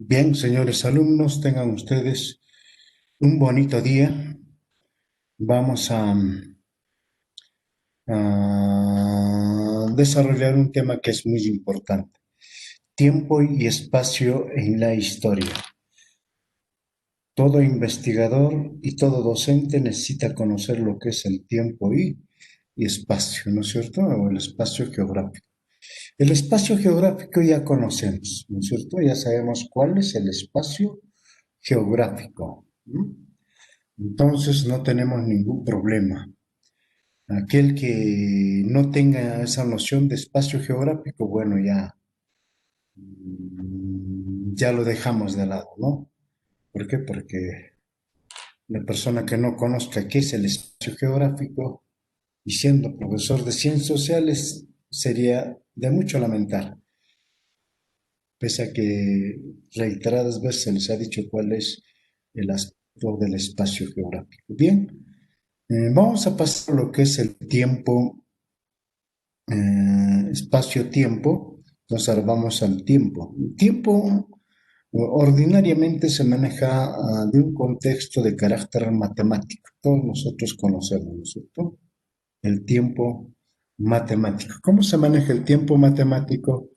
Bien, señores alumnos, tengan ustedes un bonito día. Vamos a desarrollar un tema que es muy importante. Tiempo y espacio en la historia. Todo investigador y todo docente necesita conocer lo que es el tiempo y espacio, ¿no es cierto? O el espacio geográfico. El espacio geográfico ya conocemos, ¿no es cierto? Ya sabemos cuál es el espacio geográfico. ¿No? Entonces no tenemos ningún problema. Aquel que no tenga esa noción de espacio geográfico, bueno, ya lo dejamos de lado, ¿no? ¿Por qué? Porque la persona que no conozca qué es el espacio geográfico y siendo profesor de ciencias sociales sería de mucho lamentar, pese a que reiteradas veces se les ha dicho cuál es el aspecto del espacio geográfico. Bien, vamos a pasar a lo que es el tiempo, espacio-tiempo. Entonces ahora vamos al tiempo. El tiempo ordinariamente se maneja de un contexto de carácter matemático. Todos nosotros conocemos, ¿no es cierto? El tiempo matemático. ¿Cómo se maneja el tiempo matemático?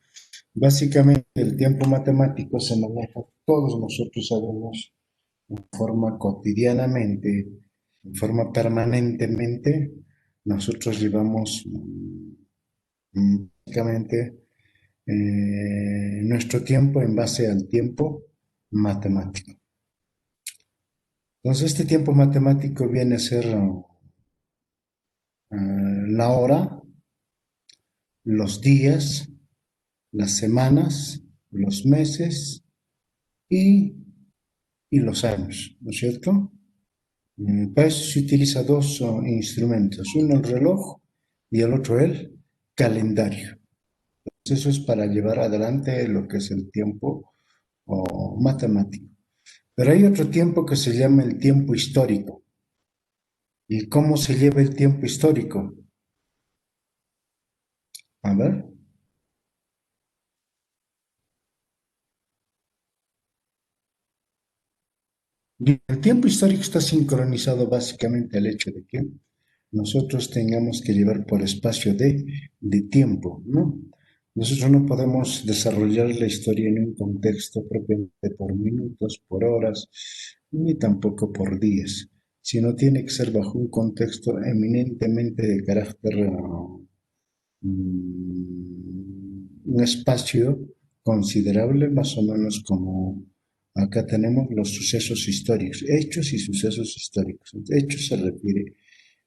Básicamente el tiempo matemático se maneja, todos nosotros sabemos, en forma cotidianamente, en forma permanentemente. Nosotros llevamos básicamente nuestro tiempo en base al tiempo matemático. Entonces, este tiempo matemático viene a ser la hora, los días, las semanas, los meses y, y los años, ¿no es cierto? Para eso se utiliza dos instrumentos, uno el reloj y el otro el calendario. Entonces, eso es para llevar adelante lo que es el tiempo matemático. Pero hay otro tiempo que se llama el tiempo histórico. ¿Y cómo se lleva el tiempo histórico? A ver. El tiempo histórico está sincronizado básicamente al hecho de que nosotros tengamos que llevar por espacio de tiempo, ¿no? Nosotros no podemos desarrollar la historia en un contexto propiamente por minutos, por horas, ni tampoco por días, sino tiene que ser bajo un contexto eminentemente de carácter un espacio considerable, más o menos como acá tenemos los sucesos históricos, hechos y sucesos históricos. Hechos se refiere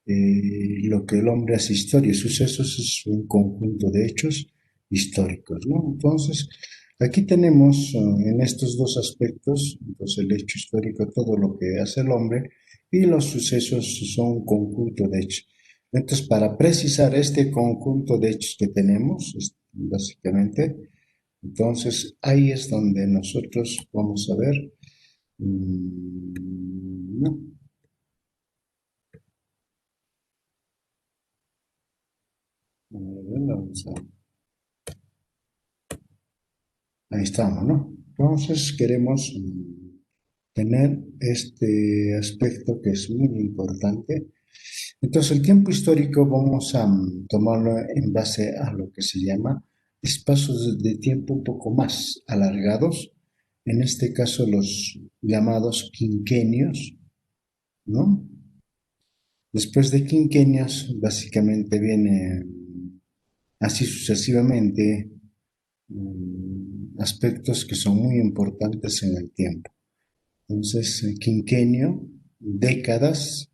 lo que el hombre hace historia, sucesos es un conjunto de hechos históricos, ¿no? Entonces, aquí tenemos en estos dos aspectos, entonces el hecho histórico, todo lo que hace el hombre, y los sucesos son un conjunto de hechos. Entonces, para precisar este conjunto de hechos que tenemos, básicamente, entonces ahí es donde nosotros vamos a ver, no, ahí estamos, ¿no? Entonces queremos tener este aspecto que es muy importante. Entonces el tiempo histórico vamos a tomarlo en base a lo que se llama espacios de tiempo un poco más alargados, en este caso los llamados quinquenios, ¿no? Después de quinquenios, básicamente viene así sucesivamente aspectos que son muy importantes en el tiempo. Entonces, quinquenio, décadas,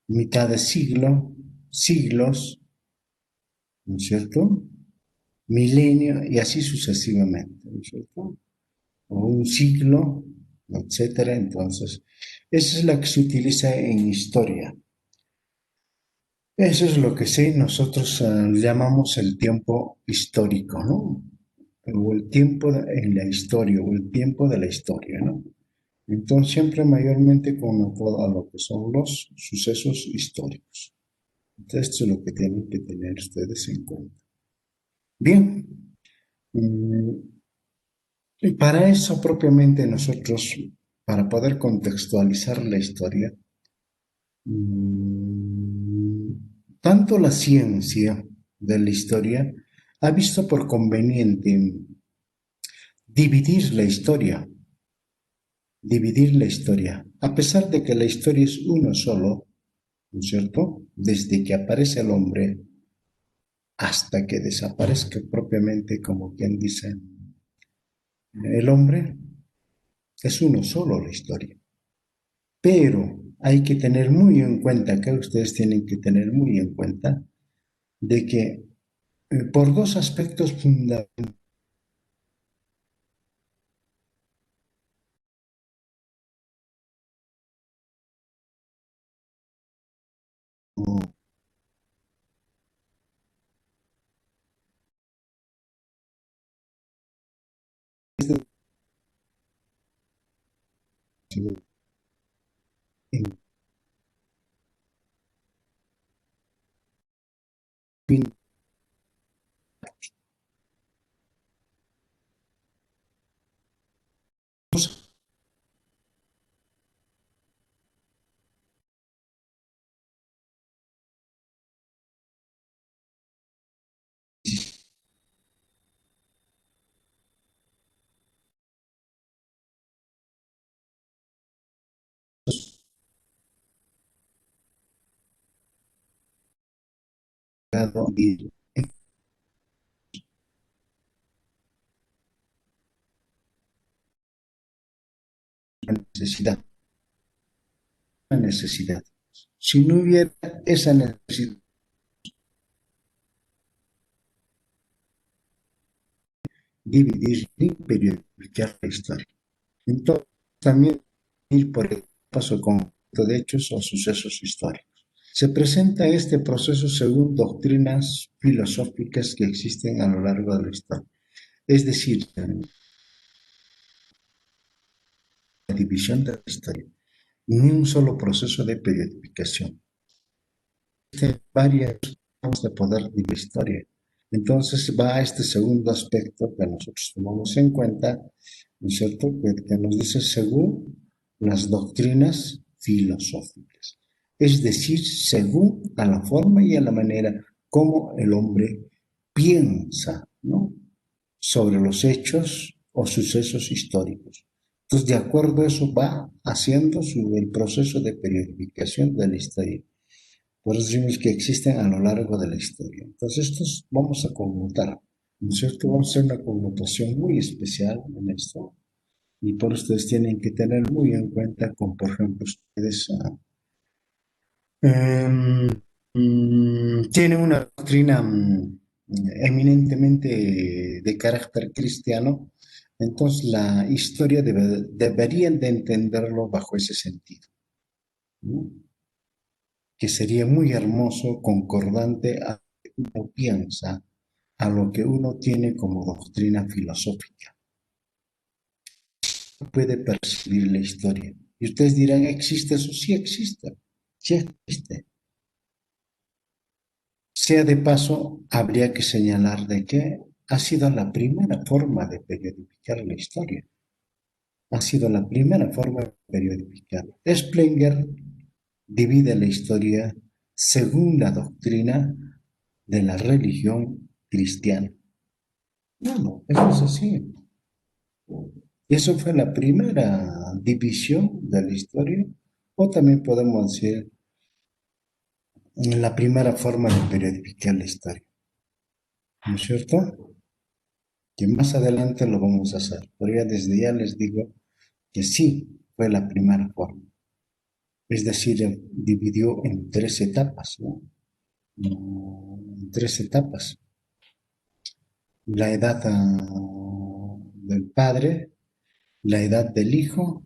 mitad de siglo, siglos, ¿no es cierto? Milenio y así sucesivamente, ¿no es cierto? O un siglo, etcétera. Entonces, esa es la que se utiliza en historia. Eso es lo que sí nosotros llamamos el tiempo histórico, ¿no? O el tiempo en la historia, o el tiempo de la historia, ¿no? Entonces, siempre mayormente connotado a lo que son los sucesos históricos. Entonces, esto es lo que tienen que tener ustedes en cuenta. Bien, mm, Y para eso propiamente nosotros, para poder contextualizar la historia, mm, tanto la ciencia de la historia ha visto por conveniente dividir la historia, a pesar de que la historia es uno solo, ¿no es cierto? Desde que aparece el hombre hasta que desaparezca propiamente, como quien dice, el hombre, es uno solo la historia. Pero hay que tener muy en cuenta, que ustedes tienen que tener muy en cuenta, de que por dos aspectos fundamentales, en fin, y necesidad, una necesidad. Si no hubiera esa necesidad, dividir y periodificar la historia. Entonces, también ir por el paso concreto de hechos o sucesos históricos. Se presenta este proceso según doctrinas filosóficas que existen a lo largo de la historia. Es decir, la división de la historia, ni un solo proceso de periodificación. Existen varias formas de poder dividir la historia. Entonces va a este segundo aspecto que nosotros tomamos en cuenta, ¿no es cierto? Que nos dice según las doctrinas filosóficas. Es decir, según a la forma y a la manera como el hombre piensa, ¿no? Sobre los hechos o sucesos históricos. Entonces, de acuerdo a eso, va haciendo el proceso de periodificación de la historia. Por eso decimos que existen a lo largo de la historia. Entonces, estos vamos a conmutar, ¿no es cierto? Vamos a hacer una conmutación muy especial en esto. Y por eso ustedes tienen que tener muy en cuenta, como por ejemplo, ustedes em, tienen una doctrina eminentemente de carácter cristiano, entonces la historia deberían de entenderlo bajo ese sentido, ¿no? Que sería muy hermoso, concordante a lo que uno piensa, a lo que uno tiene como doctrina filosófica. Puede percibir la historia. Y ustedes dirán, ¿existe eso? Sí existe, sí existe. Sea de paso, habría que señalar de que ha sido la primera forma de periodificar la historia. Ha sido la primera forma de periodificar. Splinger divide la historia según la doctrina de la religión cristiana. No, eso es así. Y eso fue la primera división de la historia, o también podemos decir la primera forma de periodificar la historia. ¿No es cierto? Que más adelante lo vamos a hacer, pero ya desde ya les digo que sí fue la primera forma. Es decir, dividió en tres etapas, ¿no? En tres etapas. La edad del Padre, la edad del Hijo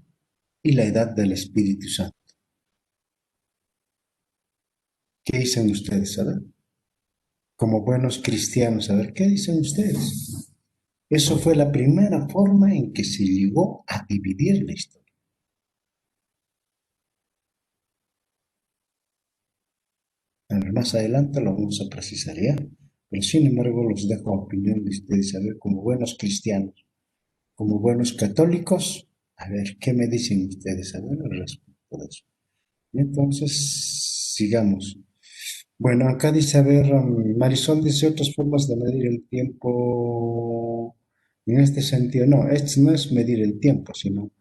y la edad del Espíritu Santo. ¿Qué dicen ustedes? A ver, como buenos cristianos, a ver, ¿qué dicen ustedes? Eso fue la primera forma en que se llegó a dividir la historia. Bueno, más adelante lo vamos a precisar ya, pero sin embargo los dejo a opinión de ustedes, a ver, como buenos cristianos, como buenos católicos, a ver, ¿qué me dicen ustedes? A ver, al respecto de eso. Entonces, sigamos. Bueno, acá dice, a ver, Marisol dice otras formas de medir el tiempo en este sentido. No, esto no es medir el tiempo, sino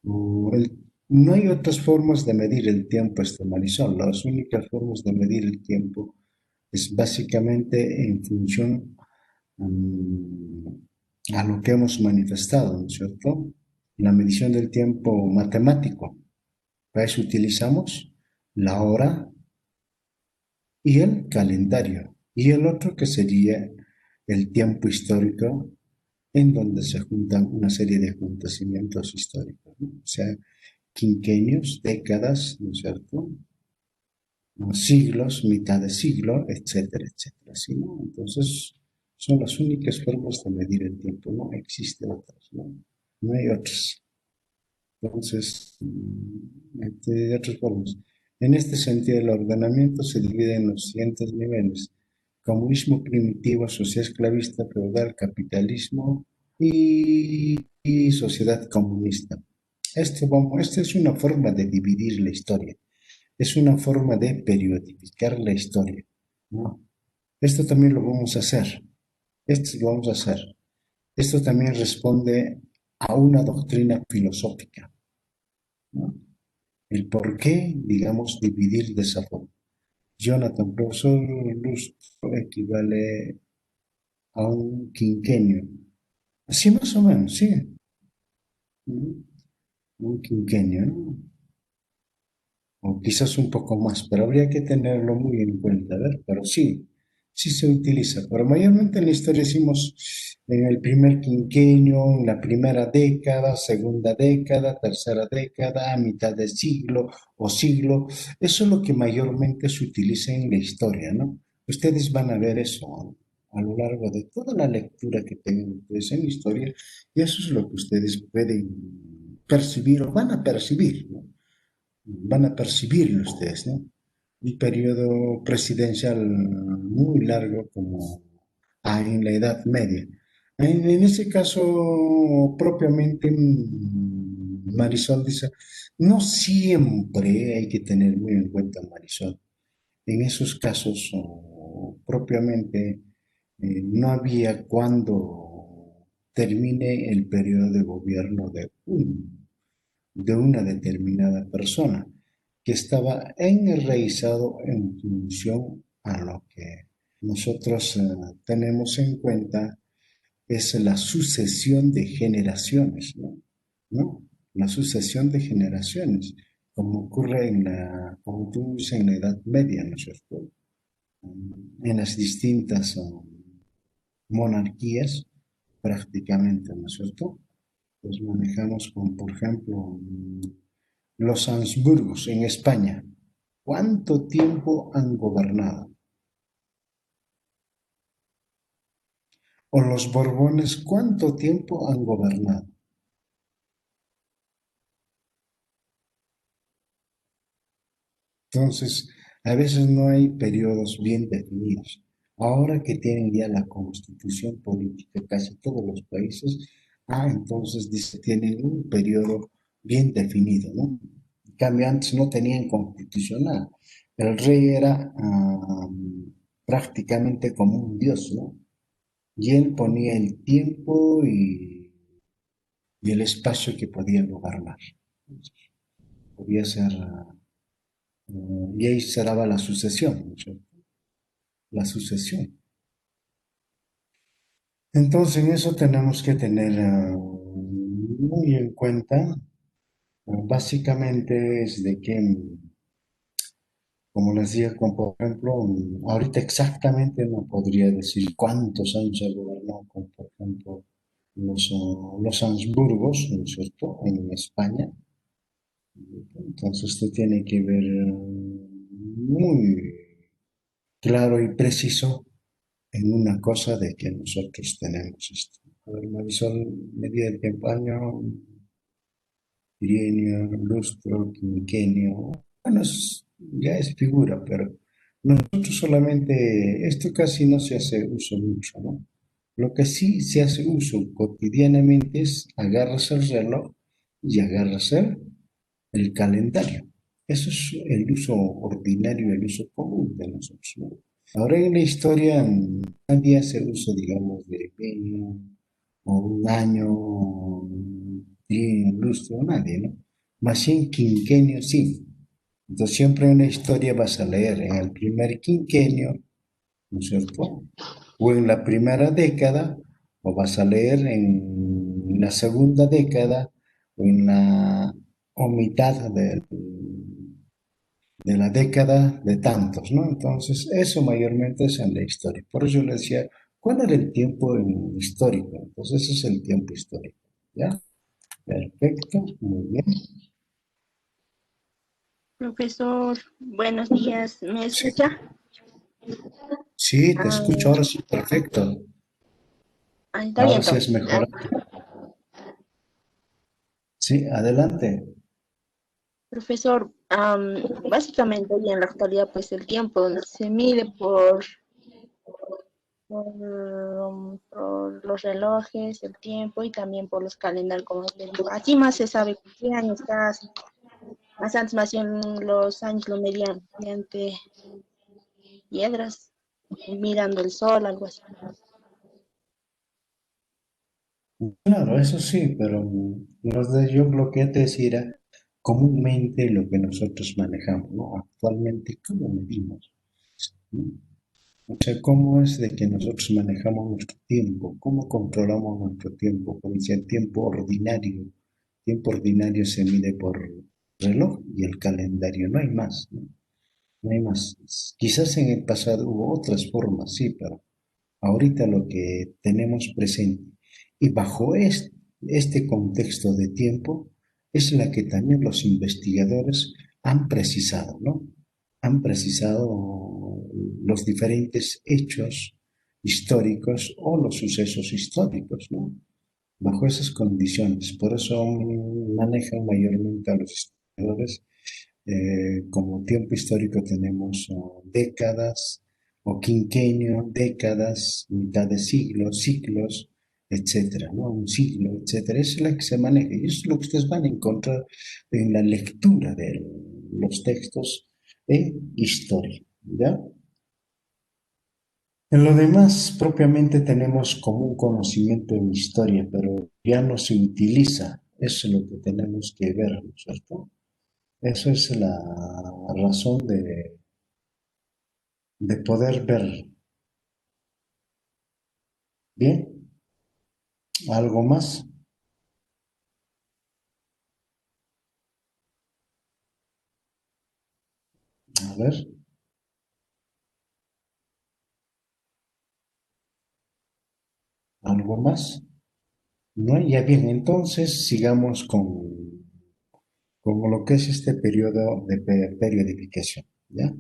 no hay otras formas de medir el tiempo, Marisol. Las únicas formas de medir el tiempo es básicamente en función mm, a lo que hemos manifestado, ¿no es cierto? La medición del tiempo matemático. Para eso utilizamos la hora y el calendario. Y el otro que sería el tiempo histórico, en donde se juntan una serie de acontecimientos históricos, ¿no? O sea, quinquenios, décadas, ¿no es cierto? Siglos, mitad de siglo, etcétera, etcétera. ¿Sí, no? Entonces, son las únicas formas de medir el tiempo, no existen otras, ¿no? No hay otras. Entonces, de otras formas. En este sentido, el ordenamiento se divide en los siguientes niveles: comunismo primitivo, sociedad esclavista, feudal, capitalismo y sociedad comunista. Esta es una forma de dividir la historia, es una forma de periodificar la historia, ¿no? Esto también lo vamos a hacer, esto lo vamos a hacer. Esto también responde a una doctrina filosófica, ¿no? El por qué, digamos, dividir de esa forma. Jonathan, profesor lustro equivale a un quinquenio. Así más o menos, sí. Un quinquenio, ¿no? O quizás un poco más, pero habría que tenerlo muy en cuenta, ¿ver? Pero sí, sí se utiliza. Pero mayormente en la historia decimos en el primer quinquenio, en la primera década, segunda década, tercera década, a mitad de siglo o siglo. Eso es lo que mayormente se utiliza en la historia, ¿no? Ustedes van a ver eso a lo largo de toda la lectura que tengan ustedes en historia, y eso es lo que ustedes pueden percibir o van a percibir, ¿no? Van a percibirlo ustedes, ¿no? Un periodo presidencial muy largo como en la Edad Media. En ese caso, propiamente, Marisol dice, no siempre hay que tener muy en cuenta Marisol. En esos casos, propiamente, no había cuando termine el periodo de gobierno de una determinada persona que estaba enraizado en función a lo que nosotros tenemos en cuenta es la sucesión de generaciones, ¿no? ¿No? La sucesión de generaciones, como ocurre como tú dices, en la Edad Media, ¿no es cierto? En las distintas monarquías, prácticamente, ¿no es cierto? Pues manejamos con, por ejemplo, los Habsburgos en España. ¿Cuánto tiempo han gobernado? O los Borbones, ¿cuánto tiempo han gobernado? Entonces, a veces no hay periodos bien definidos. Ahora que tienen ya la constitución política casi todos los países, entonces dice, tienen un periodo bien definido, ¿no? En cambio, antes no tenían constitucional. El rey era prácticamente como un dios, ¿no? Y él ponía el tiempo y el espacio que podía gobernar. Podía ser, y ahí se daba la sucesión, ¿no es cierto? La sucesión. Entonces, en eso tenemos que tener muy en cuenta, básicamente es de que, como les decía, como por ejemplo, ahorita exactamente no podría decir cuántos años ha gobernado, como por ejemplo los Habsburgos, ¿no es cierto?, en España. Entonces, esto tiene que ver muy claro y preciso en una cosa de que nosotros tenemos esto. A ver, Marisol, medida del tiempo, año, trienio, lustro, quinquenio. Bueno, ya es figura, pero nosotros solamente, esto casi no se hace uso mucho, ¿no? Lo que sí se hace uso cotidianamente es agarras el reloj y agarras el calendario. Eso es el uso ordinario, el uso común de nosotros, ¿no? Ahora en la historia nadie hace uso, digamos, de o un año, bien, lustro, nadie, ¿no? Más bien quinquenio sí. Entonces siempre en la historia vas a leer en el primer quinquenio, ¿no es cierto? O en la primera década, o vas a leer en la segunda década, o en la o mitad de la década de tantos, ¿no? Entonces, eso mayormente es en la historia. Por eso yo le decía, ¿cuál era el tiempo histórico? Entonces, ese es el tiempo histórico, ¿ya? Perfecto, muy bien. Profesor, buenos días, ¿me Sí, escucha? sí, te escucho Ah, ahora sí, perfecto. está bien Ahora sí es entonces. mejor. Sí, adelante. Profesor, básicamente hoy en la actualidad pues el tiempo se mide por los relojes, el tiempo y también por los calendarios, como le digo. Aquí más se sabe qué año estás, más antes más bien los años lo medían mediante piedras, mirando el sol, algo así. Claro, eso sí, pero yo lo que te decía era comúnmente lo que nosotros manejamos, ¿no? Actualmente, ¿cómo medimos? ¿No? O sea, ¿cómo es de que nosotros manejamos nuestro tiempo? ¿Cómo controlamos nuestro tiempo? Como dice, el tiempo ordinario se mide por reloj y el calendario, no hay más, ¿no? No hay más. Quizás en el pasado hubo otras formas, sí, pero ahorita lo que tenemos presente y bajo este contexto de tiempo es la que también los investigadores han precisado, ¿no? Han precisado los diferentes hechos históricos o los sucesos históricos, ¿no? Bajo esas condiciones. Por eso manejan mayormente a los historiadores como tiempo histórico tenemos décadas o quinquenio, décadas, mitad de siglo, ciclos, etcétera, ¿no? Un siglo, etcétera. Eso es la que se maneja y eso es lo que ustedes van a encontrar en la lectura de los textos en historia, ¿ya? En lo demás, propiamente tenemos como un conocimiento en historia, pero ya no se utiliza. Eso es lo que tenemos que ver, ¿no es cierto? Eso es la razón de poder ver. Bien, algo más. A ver, algo más. No, ya bien, entonces sigamos con lo que es este periodo de periodificación. ¿Ya?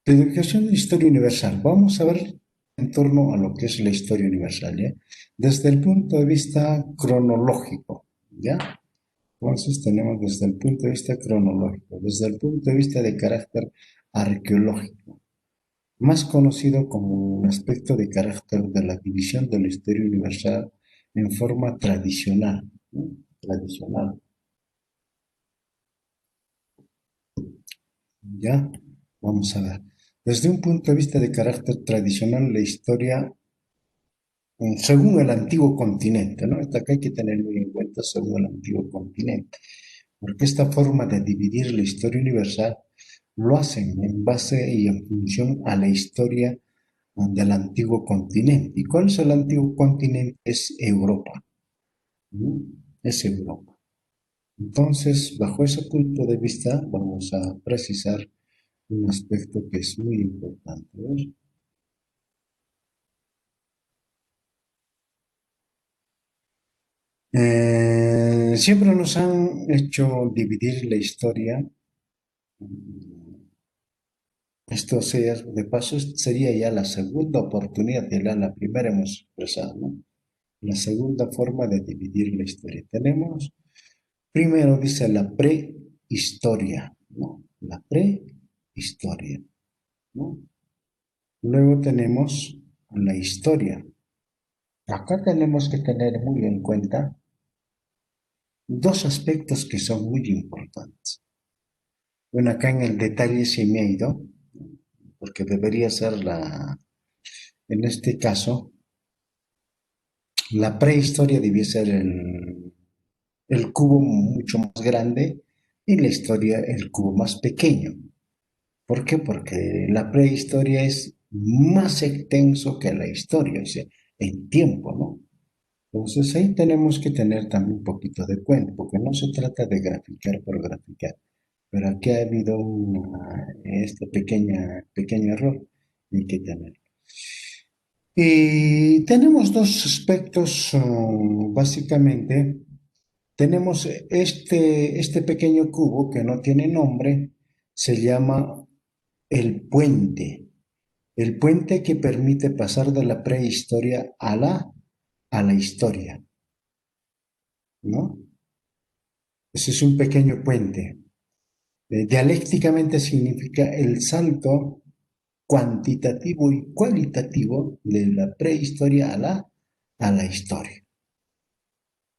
Periodificación de historia universal. Vamos a ver en torno a lo que es la historia universal, ¿ya? Desde el punto de vista cronológico, ¿ya? Entonces tenemos desde el punto de vista cronológico, desde el punto de vista de carácter arqueológico, más conocido como un aspecto de carácter de la división de la historia universal en forma tradicional, ¿no? Tradicional, ¿ya? Vamos a ver. Desde un punto de vista de carácter tradicional, la historia, según el antiguo continente, ¿no? Esto acá hay que tener muy en cuenta según el antiguo continente, porque esta forma de dividir la historia universal lo hacen en base y en función a la historia del antiguo continente. ¿Y cuál es el antiguo continente? Es Europa, ¿no? Es Europa. Entonces, bajo ese punto de vista, vamos a precisar un aspecto que es muy importante. ¿Ver? Siempre nos han hecho dividir la historia. Esto sea, de paso sería ya la segunda oportunidad, ya la primera hemos expresado, ¿no? La segunda forma de dividir la historia. Tenemos, primero dice la prehistoria, ¿no? La prehistoria, ¿no? Luego tenemos la historia. Acá tenemos que tener muy en cuenta dos aspectos que son muy importantes. Bueno, acá en el detalle se me ha ido, porque debería ser en este caso, la prehistoria debía ser el cubo mucho más grande y la historia el cubo más pequeño. ¿Por qué? Porque la prehistoria es más extenso que la historia, o sea, en tiempo, ¿no? Entonces ahí tenemos que tener también un poquito de cuenta, porque no se trata de graficar por graficar, pero aquí ha habido este pequeño error y hay que tener. Y tenemos dos aspectos, básicamente. Tenemos este pequeño cubo que no tiene nombre, se llama el puente. El puente que permite pasar de la prehistoria a la historia, ¿no? Ese es un pequeño puente. Dialécticamente significa el salto cuantitativo y cualitativo de la prehistoria a la historia.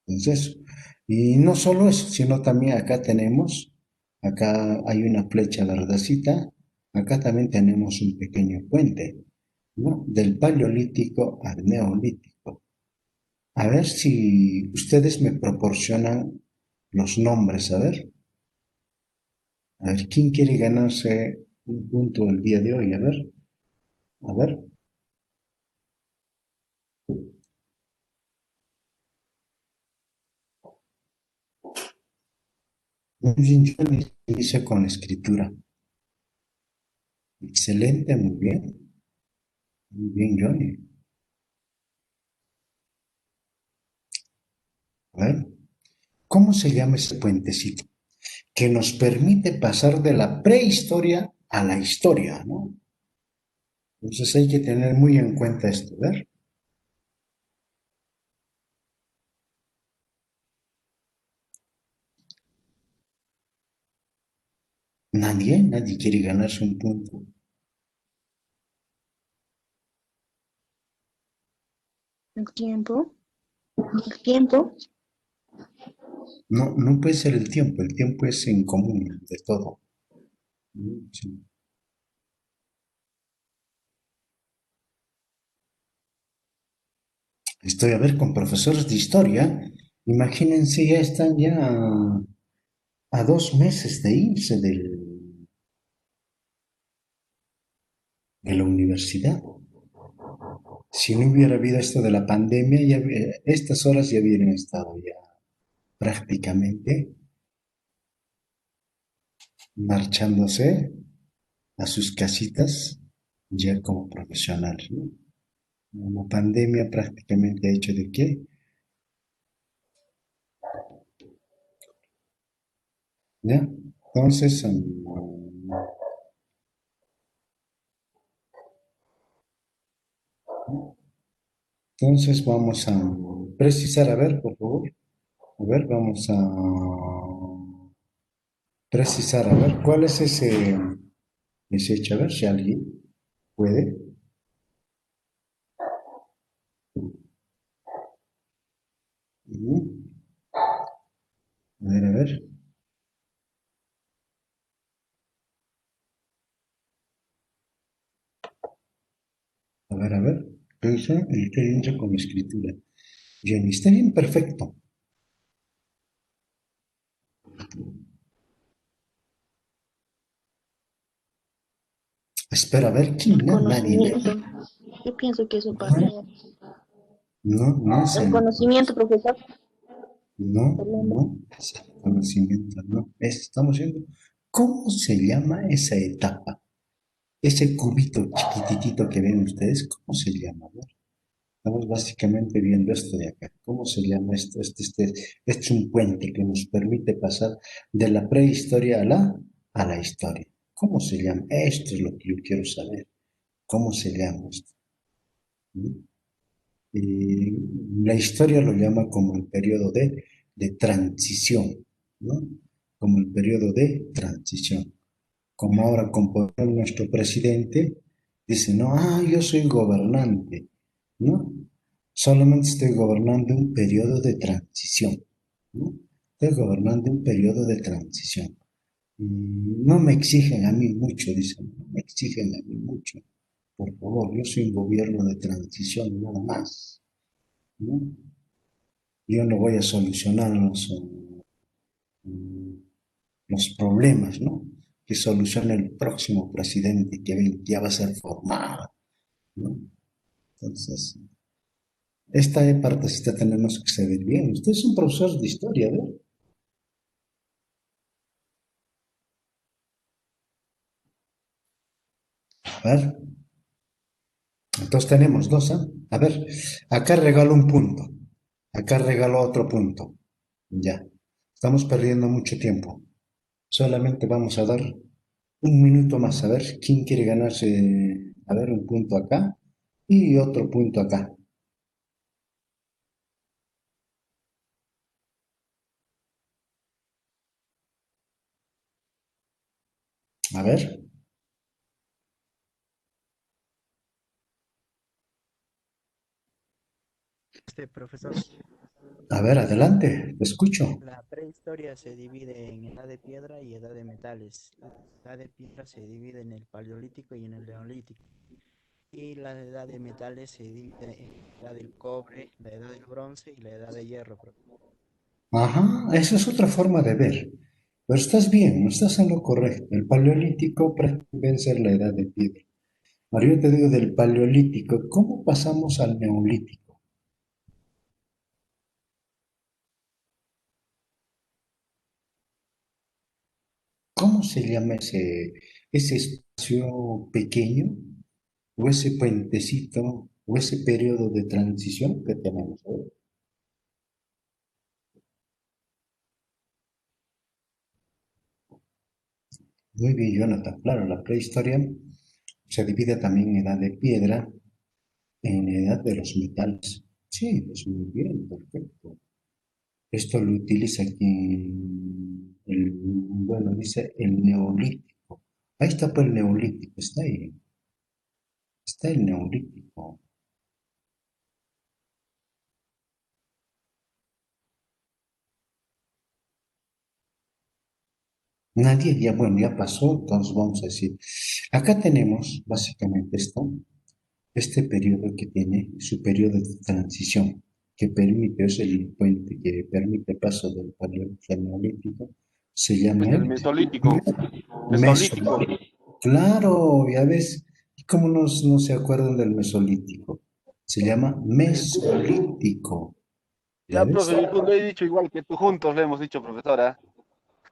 Entonces, y no solo eso, sino también acá hay una flecha verdecita, acá también tenemos un pequeño puente, ¿no? Del paleolítico al neolítico. A ver si ustedes me proporcionan los nombres, a ver, ¿quién quiere ganarse un punto el día de hoy? A ver. Muy bien, yo inicio con la escritura. Excelente, muy bien. Muy bien, Johnny. A ver, ¿cómo se llama ese puentecito? Que nos permite pasar de la prehistoria a la historia, ¿no? Entonces hay que tener muy en cuenta esto, ¿ver? Nadie quiere ganarse un punto. El tiempo. El tiempo. No, no puede ser el tiempo es en común de todo. Sí. Estoy a ver con profesores de historia, imagínense, ya están ya a 2 meses de irse de la universidad. Si no hubiera habido esto de la pandemia, estas horas ya hubieran estado ya prácticamente marchándose a sus casitas ya como profesionales, ¿no? La pandemia prácticamente ha hecho de qué. ¿Ya? Entonces, entonces vamos a precisar, a ver, por favor. A ver, vamos a precisar, a ver, ¿cuál es ese hecho? A ver si alguien puede. Ujú. A ver, a ver. A ver. Piensa y piensa con escritura. Bien, está bien, perfecto. Espera, a ver, ¿quién? El Nadie. conocimiento. Yo pienso que eso pasa. No, no es El el conocimiento, profesor. no, El nombre. no, es el conocimiento, no. Estamos viendo cómo se llama esa etapa, ese cubito chiquititito que ven ustedes, ¿cómo se llama? ¿No? Estamos básicamente viendo esto de acá. ¿Cómo se llama esto? Este es un puente que nos permite pasar de la prehistoria a la historia. ¿Cómo se llama? Esto es lo que yo quiero saber. ¿Cómo se llama esto? ¿Mm? Y la historia lo llama como el periodo de transición, ¿no? Como el periodo de transición. Como ahora componemos nuestro presidente, Dice, no, yo soy gobernante, ¿no? Solamente estoy gobernando un periodo de transición, ¿no? Estoy gobernando un periodo de transición. No me exigen a mí mucho, dicen, no me exigen a mí mucho. Por favor, yo soy un gobierno de transición, nada más, ¿no? Yo no voy a solucionar los problemas, ¿no? Que solucione el próximo presidente que ya va a ser formado, ¿no? Entonces, esta partecita tenemos que saber bien. Usted es un profesor de historia, ¿verdad? A ver, entonces tenemos dos, ¿eh? A ver, acá regalo un punto, acá regalo otro punto. Ya, estamos perdiendo mucho tiempo. Solamente vamos a dar un minuto más, a ver quién quiere ganarse, a ver, un punto acá y otro punto acá. A ver, Profesor, adelante, te escucho. la prehistoria se divide en edad de piedra y edad de metales. La edad de piedra se divide en el paleolítico y en el neolítico. Y la edad de metales se divide en la edad del cobre, la edad del bronce y la edad de hierro. Ajá, esa es otra forma de ver. Pero estás bien, no estás en lo correcto. El paleolítico prácticamente ser la edad de piedra. Ahora yo te digo del paleolítico, ¿cómo pasamos al neolítico? ¿Cómo se llama ese espacio pequeño o ese puentecito o ese periodo de transición que tenemos hoy? Muy bien, Jonathan. Claro, la prehistoria se divide también en edad de piedra, en edad de los metales. Sí, es muy bien, perfecto. Esto lo utiliza aquí, bueno, dice el neolítico. Ahí está pues el neolítico, está el neolítico. Nadie, ya bueno, ya pasó, entonces vamos a decir, acá tenemos básicamente este periodo que tiene su periodo de transición, que permite, es el puente que permite paso del paleolítico al neolítico, se llama Es el el Mesolítico. Mesolítico. Mesolítico. Claro, ya ves, ¿y cómo no se acuerdan del Mesolítico? Se llama Mesolítico, ¿ya Ya, ves? profe, lo he dicho igual que tú, juntos le hemos dicho, profesora.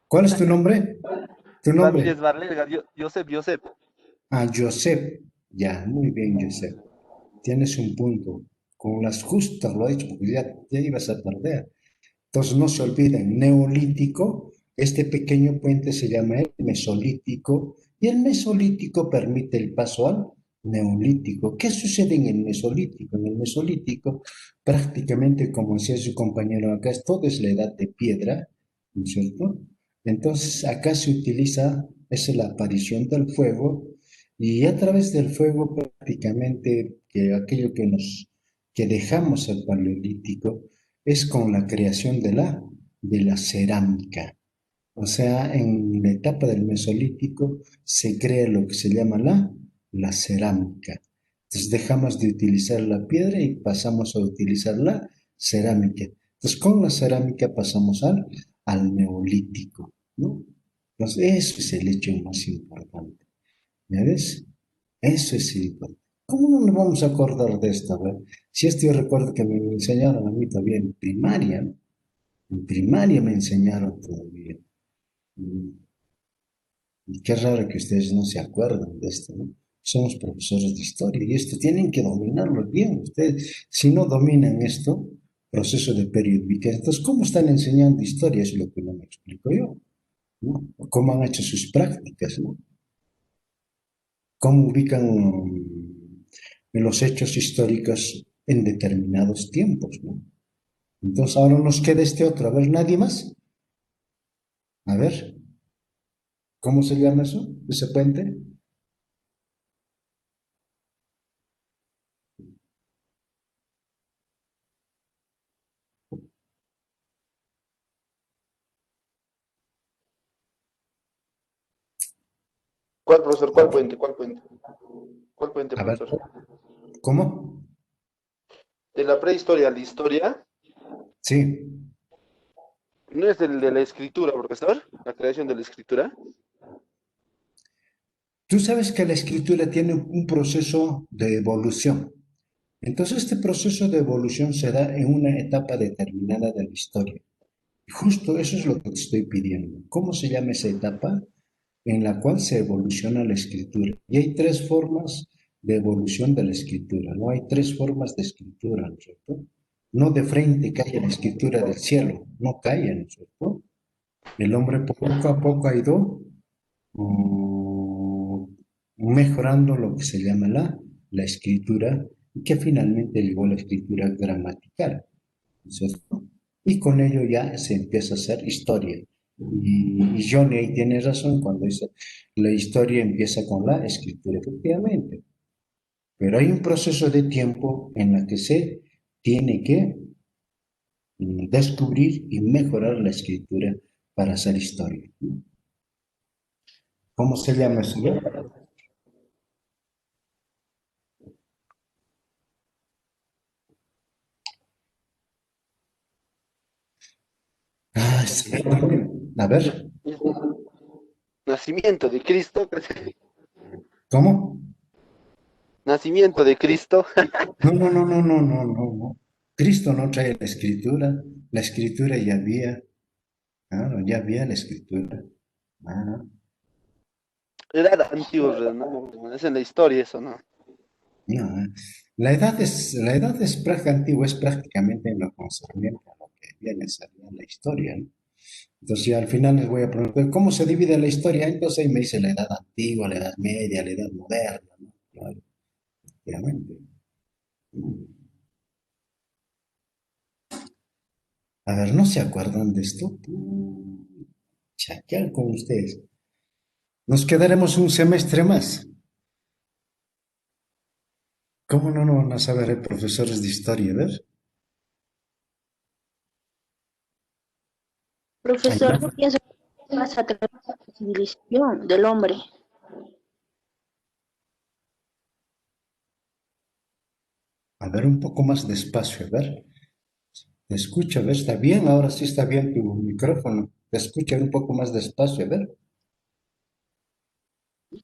¿Cuál es tu nombre? ¿Tu nombre? Ramírez Barlega, Josep. Josep. Ya, muy bien, Josep. Tienes un punto. Con las justas lo he hecho, porque ya ibas a perder. Entonces no se olviden, neolítico, este pequeño puente se llama el mesolítico y el mesolítico permite el paso al neolítico. ¿Qué sucede en el mesolítico? En el mesolítico, prácticamente como decía su compañero acá, todo es la edad de piedra, ¿no es cierto? Entonces acá se utiliza, es la aparición del fuego y a través del fuego prácticamente que aquello que dejamos al paleolítico, es con la creación de la cerámica. O sea, en la etapa del Mesolítico se crea lo que se llama la cerámica. Entonces dejamos de utilizar la piedra y pasamos a utilizar la cerámica. Entonces con la cerámica pasamos al Neolítico, ¿no? Entonces eso es el hecho más importante. ¿Ya ves? Eso es importante. ¿Cómo no nos vamos a acordar de esto? A ver, si esto yo recuerdo que me enseñaron a mí todavía en primaria, ¿no? En primaria me enseñaron todavía. Y, y qué raro que ustedes no se acuerdan de esto, ¿no? Somos profesores de historia y esto tienen que dominarlo bien. Ustedes, si no dominan esto, proceso de periodificación, entonces, ¿cómo están enseñando historia? Es lo que no me explico yo, ¿no? ¿Cómo han hecho sus prácticas, ¿no? ¿Cómo ubican los hechos históricos en determinados tiempos, ¿no? Entonces ahora nos queda este otro. A ver, nadie más. A ver, ¿cómo se llama eso? Ese puente. ¿Cuál, profesor? ¿Cuál puente? ¿Cuál puente? ¿Cuál puente, A ver, profesor? ¿cómo? De la prehistoria a la historia, Sí. ¿no es el de la escritura, profesor? La creación de la escritura. Tú sabes que la escritura tiene un proceso de evolución. Entonces, este proceso de evolución se da en una etapa determinada de la historia. Y justo eso es lo que te estoy pidiendo. ¿Cómo se llama esa etapa en la cual se evoluciona la escritura? Y hay tres formas de evolución de la escritura, ¿no? Hay tres formas de escritura, ¿no es cierto? No de frente cae la escritura del cielo, no cae, ¿no es cierto? El hombre poco a poco ha ido mm, mejorando lo que se llama la escritura, y que finalmente llegó a la escritura gramatical, ¿cierto? Y con ello ya se empieza a hacer historia. Y Johnny ahí tiene razón cuando dice, la historia empieza con la escritura, efectivamente. Pero hay un proceso de tiempo en la que se tiene que descubrir y mejorar la escritura para hacer historia. ¿Cómo se llama eso? Ah, sí. A ver, Nacimiento de Cristo. ¿cómo? Nacimiento de Cristo. No, no, no, no, no, no, no, no. Cristo no trae la escritura ya había, claro, ya había la escritura. Ah, Edad antigua, ¿no? Es en la historia eso, ¿no? no, la edad es antigua, es prácticamente en lo concerniente a lo que viene a ser la historia, ¿no? Entonces, ya al final les voy a preguntar, ¿cómo se divide la historia? Entonces ahí me dice la edad antigua, la edad media, la edad moderna, ¿no? Claro, obviamente. A ver, ¿no se acuerdan de esto? Chaquear con ustedes. Nos quedaremos un semestre más. ¿Cómo no van a saber profesores de historia? A ver, Profesor, Aymar, yo pienso que pasa a través de la civilización del hombre. a ver un poco más despacio, a ver. Te escucho, a ver, está bien, ahora sí está bien tu micrófono. Te escucho un poco más despacio, a ver.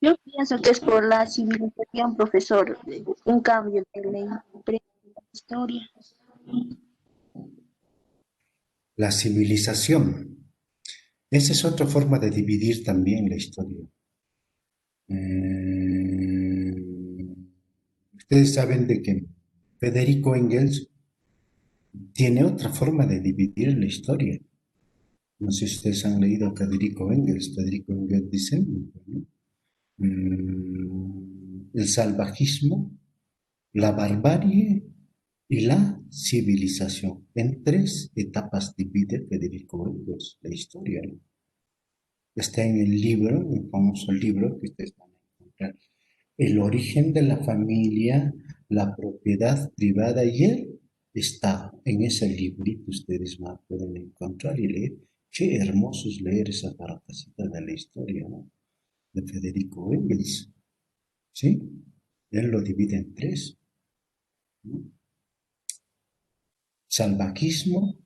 Yo pienso que es por la civilización, profesor, un cambio de la historia. La civilización. Esa es otra forma de dividir también la historia. Eh, ustedes saben de que Federico Engels tiene otra forma de dividir la historia. No sé si ustedes han leído a Federico Engels. Federico Engels dice, ¿no? El salvajismo, la barbarie y la civilización. En tres etapas divide Federico Engels la historia, ¿no? Está en el libro, el famoso libro que ustedes van a encontrar. El origen de la familia, la propiedad privada y el Estado. En ese librito ustedes pueden encontrar y leer. Qué hermoso es leer esa partecita de la historia, ¿no? De Federico Engels. ¿Sí? Él lo divide en tres, ¿no? Salvajismo,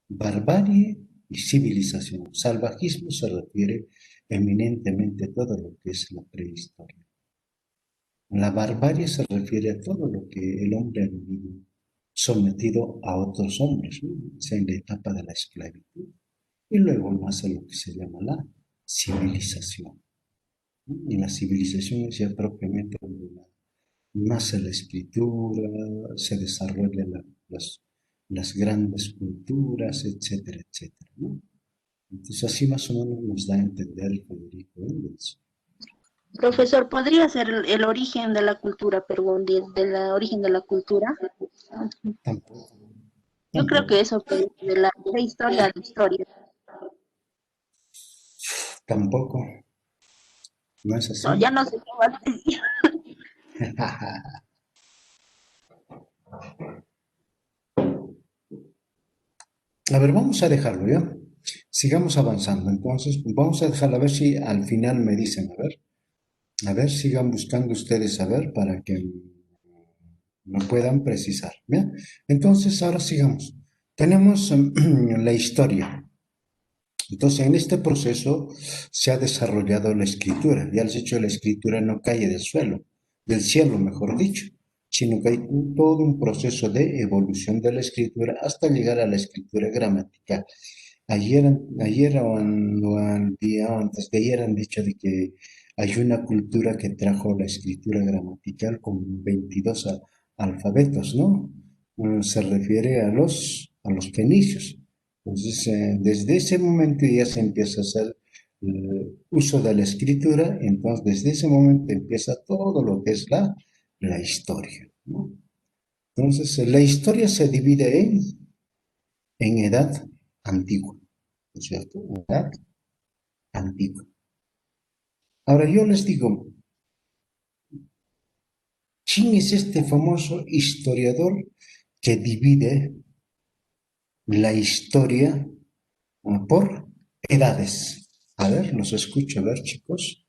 barbarie y civilización. Salvajismo se refiere eminentemente a todo lo que es la prehistoria. La barbarie se refiere a todo lo que el hombre ha vivido sometido a otros hombres, ¿no? Sea en la etapa de la esclavitud. Y luego nace lo que se llama la civilización, ¿no? Y la civilización es ya propiamente donde nace la escritura, se desarrollan las grandes culturas, etcétera, etcétera, ¿no? Entonces así más o menos nos da a entender el Federico Engels. Profesor, ¿podría ser el origen de la cultura, perdón, del origen de la cultura? Tampoco, Yo creo tampoco, que eso fue de la prehistoria a la historia. tampoco, no es No, así. ya no sé qué va a decir. A ver, vamos a dejarlo, ¿ya? Sigamos avanzando. Entonces, vamos a dejarlo a ver si al final me dicen, a ver. A ver, sigan buscando ustedes a ver para que me puedan precisar. ¿Bien? Entonces, ahora sigamos. Tenemos la historia. Entonces, en este proceso se ha desarrollado la escritura. Ya les he dicho, la escritura no cae del suelo, del cielo, mejor dicho, sino que hay todo un proceso de evolución de la escritura hasta llegar a la escritura gramatical. Ayer o día antes de ayer han dicho de que hay una cultura que trajo la escritura gramatical con 22 alfabetos, ¿no? Se refiere a los fenicios. Entonces, desde ese momento ya se empieza a hacer uso de la escritura, entonces desde ese momento empieza todo lo que es la historia, ¿no? Entonces, la historia se divide en edad antigua, ¿no es cierto? Edad antigua. Ahora yo les digo, ¿quién es este famoso historiador que divide la historia por edades? A ver, los escucho, a ver, chicos.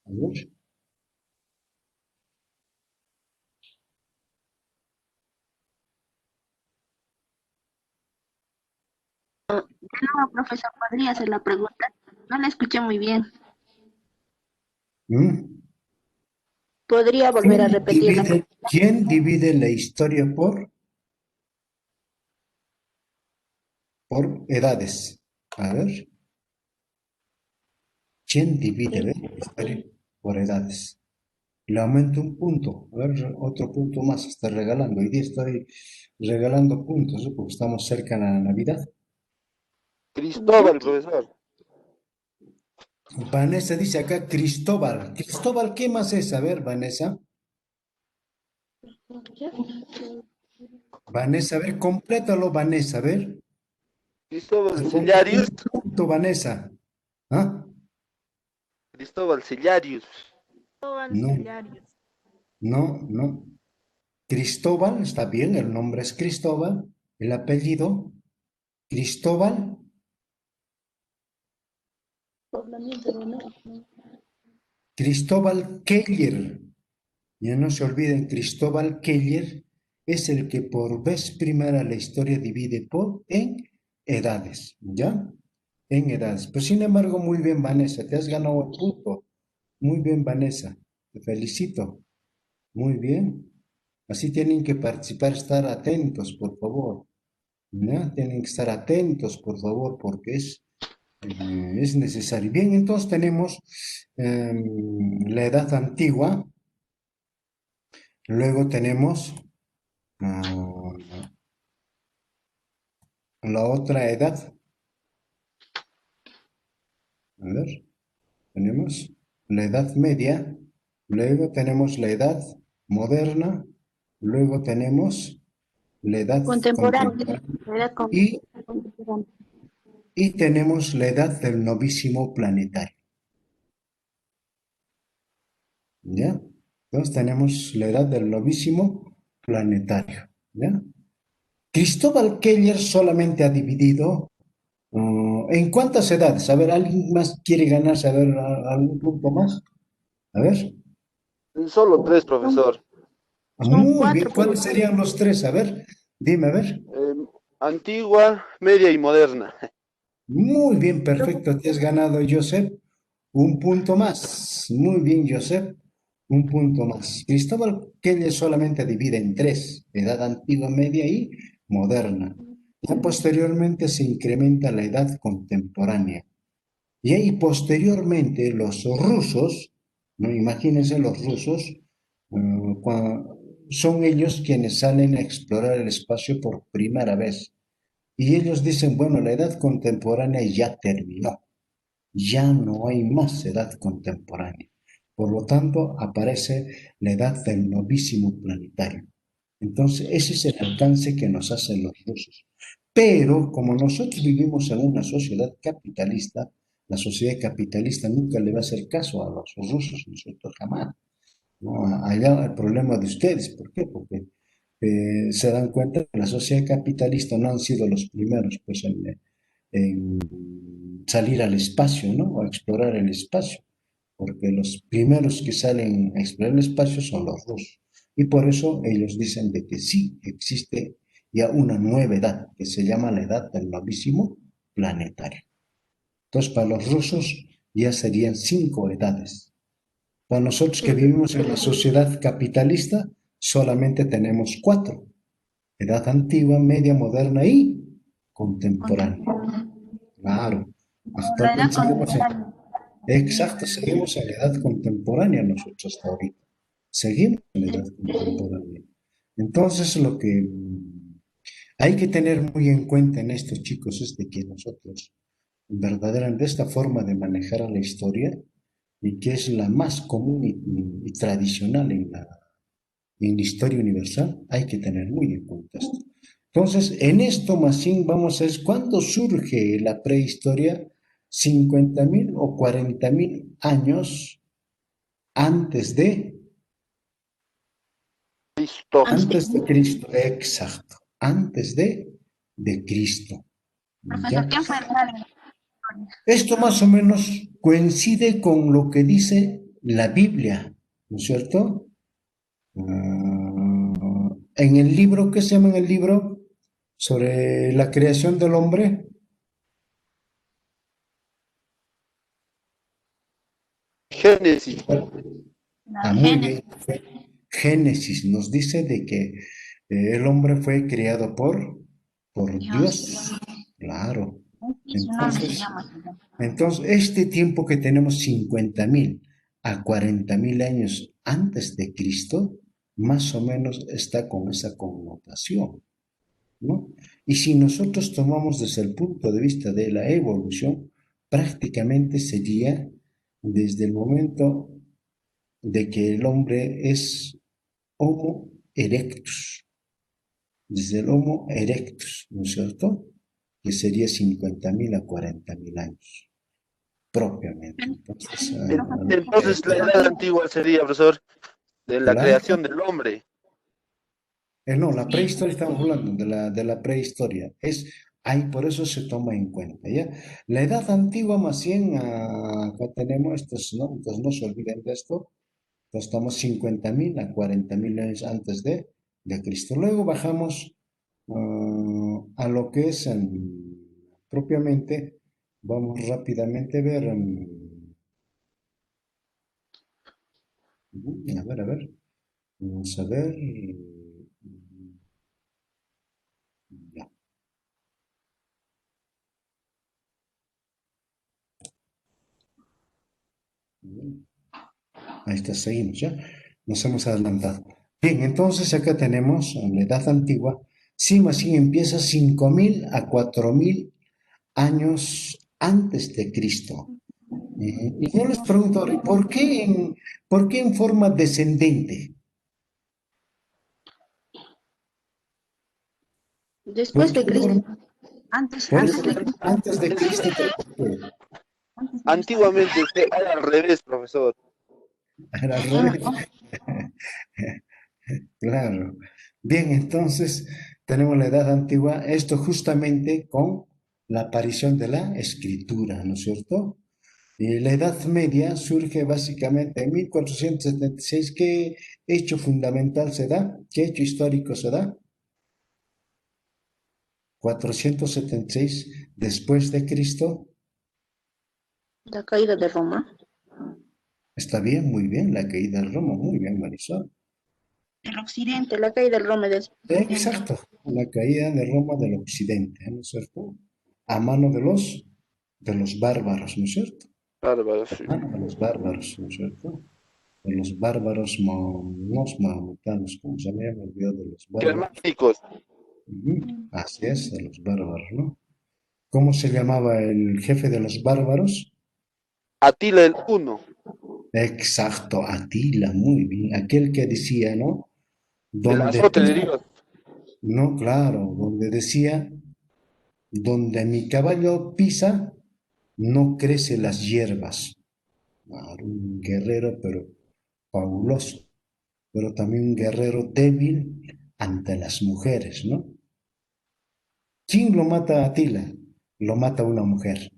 A ver. No, profesor, podría hacer la pregunta. No la escuché muy bien. ¿Mm? ¿Podría volver a repetirla? ¿Quién divide la historia por edades? A ver, ¿quién divide, a ver, la historia por edades? Le aumento un punto, a ver, otro punto más, está regalando. Hoy día estoy regalando puntos, ¿no? Porque estamos cerca de la Navidad. Cristóbal, profesor. Vanessa dice acá Cristóbal. Cristóbal, ¿qué más es? A ver, Vanessa. Vanessa, a ver, complétalo, Vanessa, a ver. Cristóbal Completa Sillarius. un punto, Vanessa. ¿Ah? Cristóbal Sillarius. Cristóbal No, Ciliarios. no, no. Cristóbal, está bien, el nombre es Cristóbal, el apellido, Cristóbal, Poblamiento de Cristóbal Keller. Ya no se olviden, Cristóbal Keller es el que por vez primera la historia divide en edades, ¿ya? En edades. Pues sin embargo, muy bien, Vanessa, te has ganado el punto. Muy bien, Vanessa, te felicito. Muy bien. Así tienen que participar, estar atentos, por favor. ¿Ya? Tienen que estar atentos, por favor, porque es necesario. Bien, entonces tenemos la edad antigua, luego tenemos ah, la otra edad. A ver, tenemos la edad media, luego tenemos la edad moderna, luego tenemos la edad contemporáneo. contemporánea Era y, contemporáneo. y tenemos la edad del novísimo planetario. ¿Ya? Entonces tenemos la edad del novísimo planetario. ¿Ya? Cristóbal Keller solamente ha dividido ¿en cuántas edades? A ver, ¿alguien más quiere ganarse? A ver, algún punto más. A ver. Solo tres, Son, profesor. son Muy bien, cuatro, ¿cuáles profesor. serían los tres? A ver, dime, a ver. Antigua, media y moderna. Muy bien, perfecto, te has ganado, Joseph. Un punto más. Muy bien, Joseph. Un punto más. Cristóbal Keller solamente divide en tres, edad antigua, media y moderna. Ya posteriormente se incrementa la edad contemporánea. Y ahí posteriormente los rusos, ¿no? Imagínense los rusos, son ellos quienes salen a explorar el espacio por primera vez. Y ellos dicen, bueno, la edad contemporánea ya terminó, ya no hay más edad contemporánea. Por lo tanto, aparece la edad del novísimo planetario. Entonces, ese es el alcance que nos hacen los rusos. Pero como nosotros vivimos en una sociedad capitalista, la sociedad capitalista nunca le va a hacer caso a los rusos, nosotros jamás. ¿No? Allá el problema de ustedes, ¿por qué? Porque se dan cuenta que la sociedad capitalista no han sido los primeros pues, en salir al espacio, ¿no? O a explorar el espacio. porque los primeros que salen a explorar el espacio son los rusos. Y por eso ellos dicen de que sí existe ya una nueva edad, que se llama la edad del novísimo planetario. Entonces, para los rusos ya serían 5 edades. Para nosotros que vivimos en la sociedad capitalista, solamente tenemos 4. Edad antigua, media, moderna y contemporánea. Claro. La edad Actualmente contemporánea. exacto, seguimos en la edad contemporánea nosotros hasta ahorita. Seguimos en la edad contemporánea. Entonces, lo que hay que tener muy en cuenta en estos chicos es de que nosotros, verdaderamente, esta forma de manejar a la historia, y que es la más común y tradicional en la historia universal, hay que tener muy en cuenta esto. Entonces, en esto, más bien, vamos a ver cuándo surge la prehistoria, 50.000 o 40.000 años antes Listo. antes de Cristo, exacto, antes de Cristo, Profesor, ¿ya? ¿quién fue el padre de la historia? Esto más o menos coincide con lo que dice la Biblia, ¿no es cierto? En el libro, ¿qué se llama en el libro? Sobre la creación del hombre. Génesis. La Ah, muy Génesis. bien. Génesis nos dice de que el hombre fue creado por Dios. Dios. Claro. Y su nombre se Entonces, llama Señor. entonces, este tiempo que tenemos 50.000 a 40.000 años antes de Cristo, más o menos está con esa connotación, ¿no? Y si nosotros tomamos desde el punto de vista de la evolución, prácticamente sería desde el momento de que el hombre es Homo erectus, desde el Homo erectus, ¿no es cierto? Que sería 50.000 a 40.000 años, propiamente. Entonces, Entonces, la edad antigua sería, profesor, de la claro, creación del hombre. no, la prehistoria estamos hablando de la prehistoria. Ahí por eso se toma en cuenta, ¿ya? La edad antigua, más bien, acá tenemos estos, ¿no? Entonces no se olviden de esto. Entonces estamos 50.000 a 40.000 años antes de Cristo. Luego bajamos a lo que es propiamente, vamos rápidamente a ver, a ver, vamos a ver, ya. Ahí está, seguimos, ¿ya? Nos hemos adelantado. Bien, entonces acá tenemos en la edad antigua, sí, más sí empieza 5.000 a 4.000 años antes de Cristo. Y yo les pregunto ahora, ¿por qué en forma descendente? ¿Por Después qué de en Cristo. forma? Antes, Por eso, antes de Cristo. antes de Cristo, ¿por qué? Antes de Cristo. Antiguamente era al revés, profesor. Era al revés. Claro. Bien, entonces tenemos la edad antigua, esto justamente con la aparición de la escritura, ¿no es cierto? Y la Edad Media surge básicamente en 1476. ¿Qué hecho fundamental se da? ¿Qué hecho histórico se da? 476 después de Cristo. La caída de Roma. Está bien, muy bien, la caída de Roma, muy bien, Marisol. El occidente, la caída de Roma del occidente. Exacto, la caída de Roma del occidente, ¿no es cierto? A mano de los bárbaros, ¿no es cierto? Bárbaro, sí. A mano de los bárbaros, ¿no es cierto? De los bárbaros, no maometanos, como se llama, me olvidó de los bárbaros. Germánicos. Así es, de los bárbaros, ¿no? ¿Cómo se llamaba el jefe de los bárbaros? Atila el Uno. Exacto, Atila, muy bien. Aquel que decía, ¿no? El Donde azote de pisa, Dios. no, claro, donde decía, donde mi caballo pisa, no crece las hierbas. Claro, un guerrero, pero fabuloso, pero también un guerrero débil ante las mujeres, ¿no? ¿Quién lo mata a Atila? Lo mata una mujer.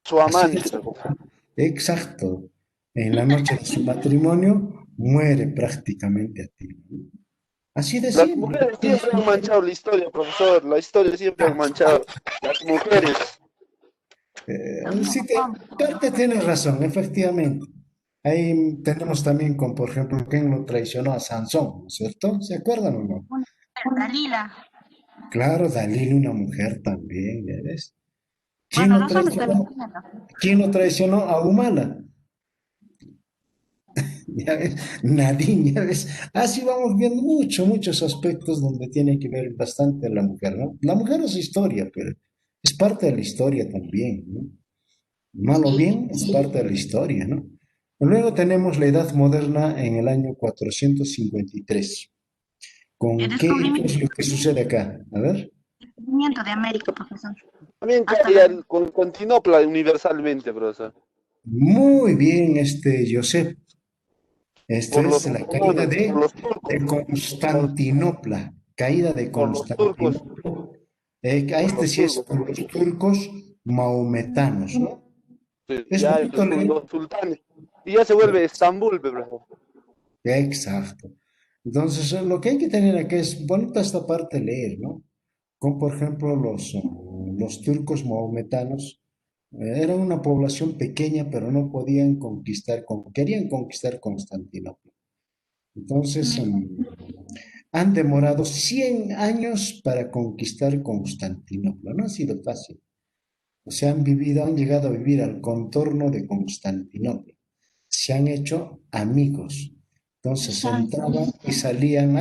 Su Así de amante. exacto. en la noche de su matrimonio, muere prácticamente a tiro, ¿no? Así de Las simple. mujeres siempre han manchado la historia, profesor. La historia siempre han manchado. Las mujeres. Sí, parte tienes razón, efectivamente. Ahí tenemos también con, por ejemplo, quién lo traicionó a Sansón, ¿no es cierto? ¿Se acuerdan o no? Una Dalila. Claro, Dalila, una mujer también, ¿ya ves? ¿Quién Bueno, lo los hombres también traicionó? tienen, ¿no? ¿Quién lo traicionó? A Humala. ¿Ya ves? Nadie, ¿ya ves? Así vamos viendo muchos aspectos donde tiene que ver bastante la mujer, ¿no? La mujer es historia, pero es parte de la historia también, ¿no? Mal o Sí, bien es parte de la historia, ¿no? Luego tenemos la Edad Moderna en el año 453. el ¿Con qué es lo que sucede acá? A ver. descubrimiento de América, profesor. También Hasta caía la... con Constantinopla universalmente, profesor. Muy bien, Josep. Esto Por los es la caída otomanos, por los turcos, de por, Constantinopla. Caída de por los turcos, Constantinopla. A por este los sí es turcos. por los turcos mahometanos, ¿no? Sí, Es ya bonito leer. los sultanes. Y ya se vuelve Estambul, profesor. Exacto. Entonces, lo que hay que tener aquí es bonita esta parte leer, ¿no? Como por ejemplo los turcos mahometanos, eran una población pequeña, pero no podían conquistar, querían conquistar Constantinopla. Entonces, han demorado 100 años para conquistar Constantinopla. No ha sido fácil. O sea, han llegado a vivir al contorno de Constantinopla. Se han hecho amigos. Entonces entraban y salían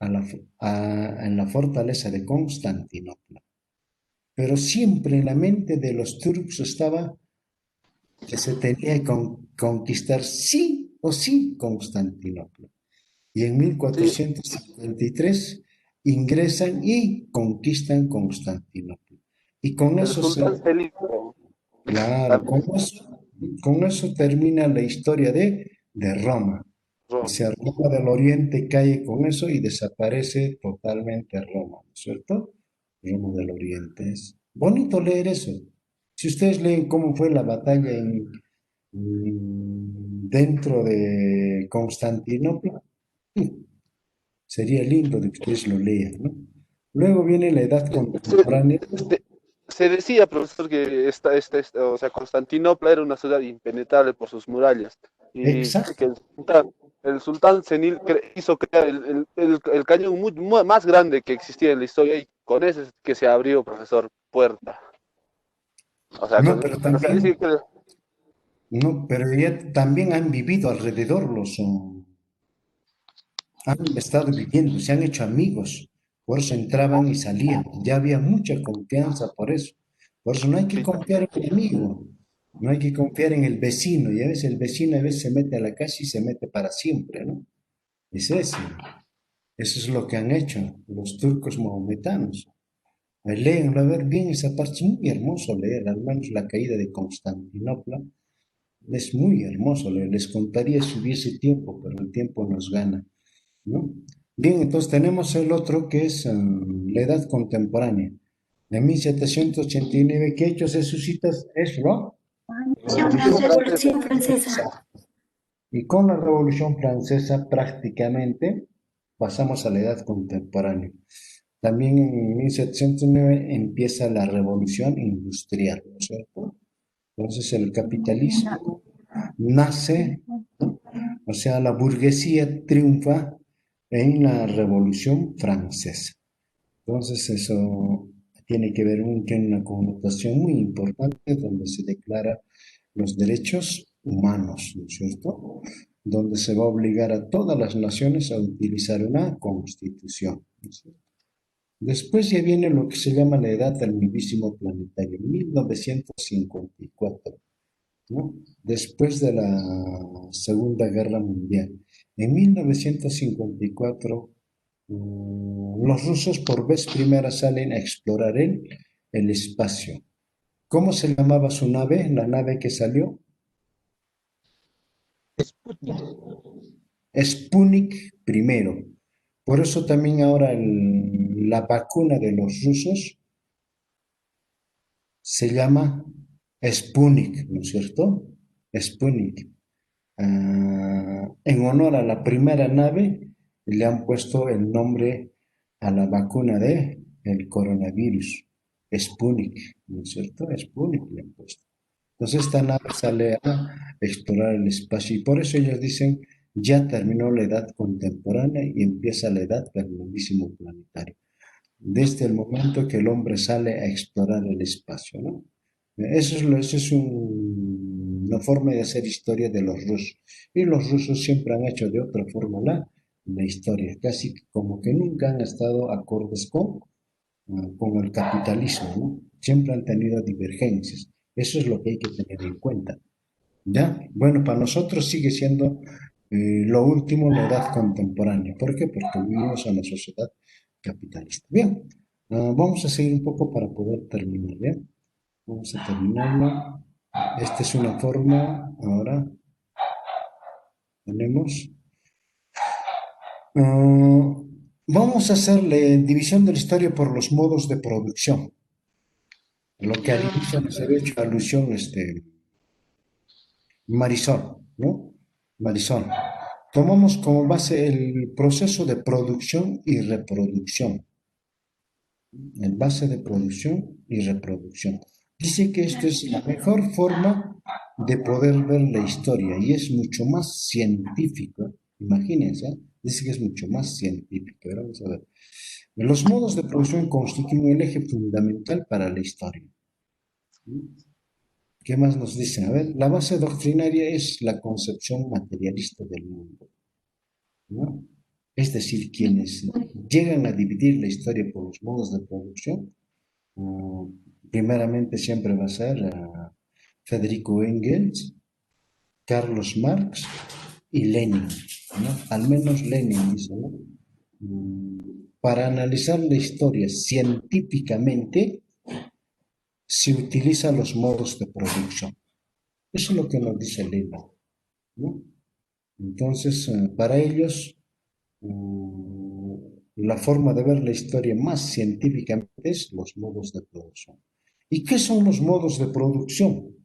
en la fortaleza de Constantinopla. Pero siempre en la mente de los turcos estaba que se tenía que conquistar sí o sí Constantinopla. Y en Sí, 1453 ingresan y conquistan Constantinopla. Y el sultán Selim. claro, También. con eso termina la historia de Roma. O Ron. sea, Roma del Oriente cae con eso y desaparece totalmente Roma, ¿no es cierto? Roma del Oriente. Es bonito leer eso. Si ustedes leen cómo fue la batalla dentro de Constantinopla, sería lindo de que ustedes lo lean, ¿no? Luego viene la edad Se, contemporánea. se- se decía, profesor, que o sea, Constantinopla era una ciudad impenetrable por sus murallas y que Exacto. el sultán Senil hizo crear el cañón más grande que existía en la historia y con ese es que se abrió, profesor, puerta. O sea, No, pero se dice también, que no, pero ya también han vivido alrededor han estado viviendo, se han hecho amigos, por eso entraban y salían, ya había mucha confianza por eso. Por eso no hay que sí, confiar en el amigo, no hay que confiar en el vecino, y a veces el vecino a veces se mete a la casa y se mete para siempre, ¿no? Es eso, eso es lo que han hecho los turcos mahometanos. Léanlo, a ver bien esa parte, es muy hermoso leer, al menos la caída de Constantinopla, es muy hermoso leer, les contaría si hubiese tiempo, pero el tiempo nos gana, ¿no? Bien, entonces tenemos el otro que es la edad contemporánea. En 1789, ¿qué hechos se suscitan? Es la Revolución Revolución Francesa. Francesa. Exacto. Y con la Revolución Francesa prácticamente pasamos a la edad contemporánea. También en 1709 empieza la Revolución Industrial, ¿no es cierto? Entonces el capitalismo nace, o sea, la burguesía triunfa en la Revolución Francesa. Entonces eso tiene una connotación muy importante donde se declara los derechos humanos, ¿no es cierto? Donde se va a obligar a todas las naciones a utilizar una constitución, ¿no es cierto? Después ya viene lo que se llama la edad del mismísimo planetario, 1954, ¿no? Después de la Segunda Guerra Mundial. En 1954, los rusos por vez primera salen a explorar el espacio. ¿Cómo se llamaba su nave? La nave que salió. Sputnik. Sputnik primero. Por eso también ahora la vacuna de los rusos se llama Sputnik, ¿no es cierto? Sputnik. en honor a la primera nave, le han puesto el nombre a la vacuna de el coronavirus, Sputnik, ¿no es cierto? Sputnik le han puesto. Entonces esta nave sale a explorar el espacio y por eso ellos dicen, ya terminó la edad contemporánea y empieza la edad del novísimo planetario. Desde el momento que el hombre sale a explorar el espacio, ¿no? Eso es una forma de hacer historia de los rusos. Y los rusos siempre han hecho de otra forma la historia, casi como que nunca han estado acordes con el capitalismo, ¿no? Siempre han tenido divergencias. Eso es lo que hay que tener en cuenta. ¿Ya? Bueno, para nosotros sigue siendo lo último la edad contemporánea. ¿Por qué? Porque vivimos en una sociedad capitalista. Bien, vamos a seguir un poco para poder terminar, ¿bien? Vamos a terminarlo. Esta es una forma, ahora tenemos. Vamos a hacerle división de la historia por los modos de producción. Lo que al inicio nos había hecho alusión, Marisol, ¿no? Marisol. Tomamos como base el proceso de producción y reproducción. El base de producción y reproducción. Dice que esto es la mejor forma de poder ver la historia y es mucho más científico. Imagínense, ¿eh? Dice que es mucho más científico. Pero vamos a ver. Los modos de producción constituyen el eje fundamental para la historia. ¿Qué más nos dicen? A ver, la base doctrinaria es la concepción materialista del mundo, ¿no? Es decir, quienes llegan a dividir la historia por los modos de producción, primeramente siempre va a ser Federico Engels, Carlos Marx y Lenin, ¿no? Al menos Lenin dice, ¿no? Para analizar la historia científicamente se utilizan los modos de producción. Eso es lo que nos dice Lenin, ¿no? Entonces, para ellos, la forma de ver la historia más científicamente es los modos de producción. ¿Y qué son los modos de producción?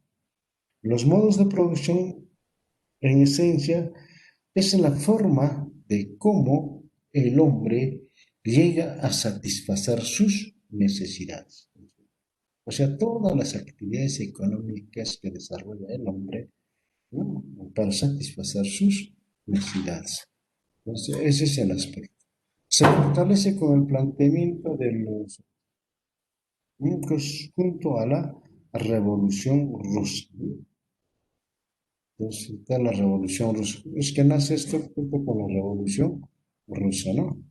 Los modos de producción, en esencia, es la forma de cómo el hombre llega a satisfacer sus necesidades. O sea, todas las actividades económicas que desarrolla el hombre, ¿no? Para satisfacer sus necesidades. Entonces, ese es el aspecto. Se fortalece con el planteamiento de los junto a la Revolución Rusa, ¿no? Entonces, está la Revolución Rusa. Es que nace esto junto con la Revolución Rusa, ¿no?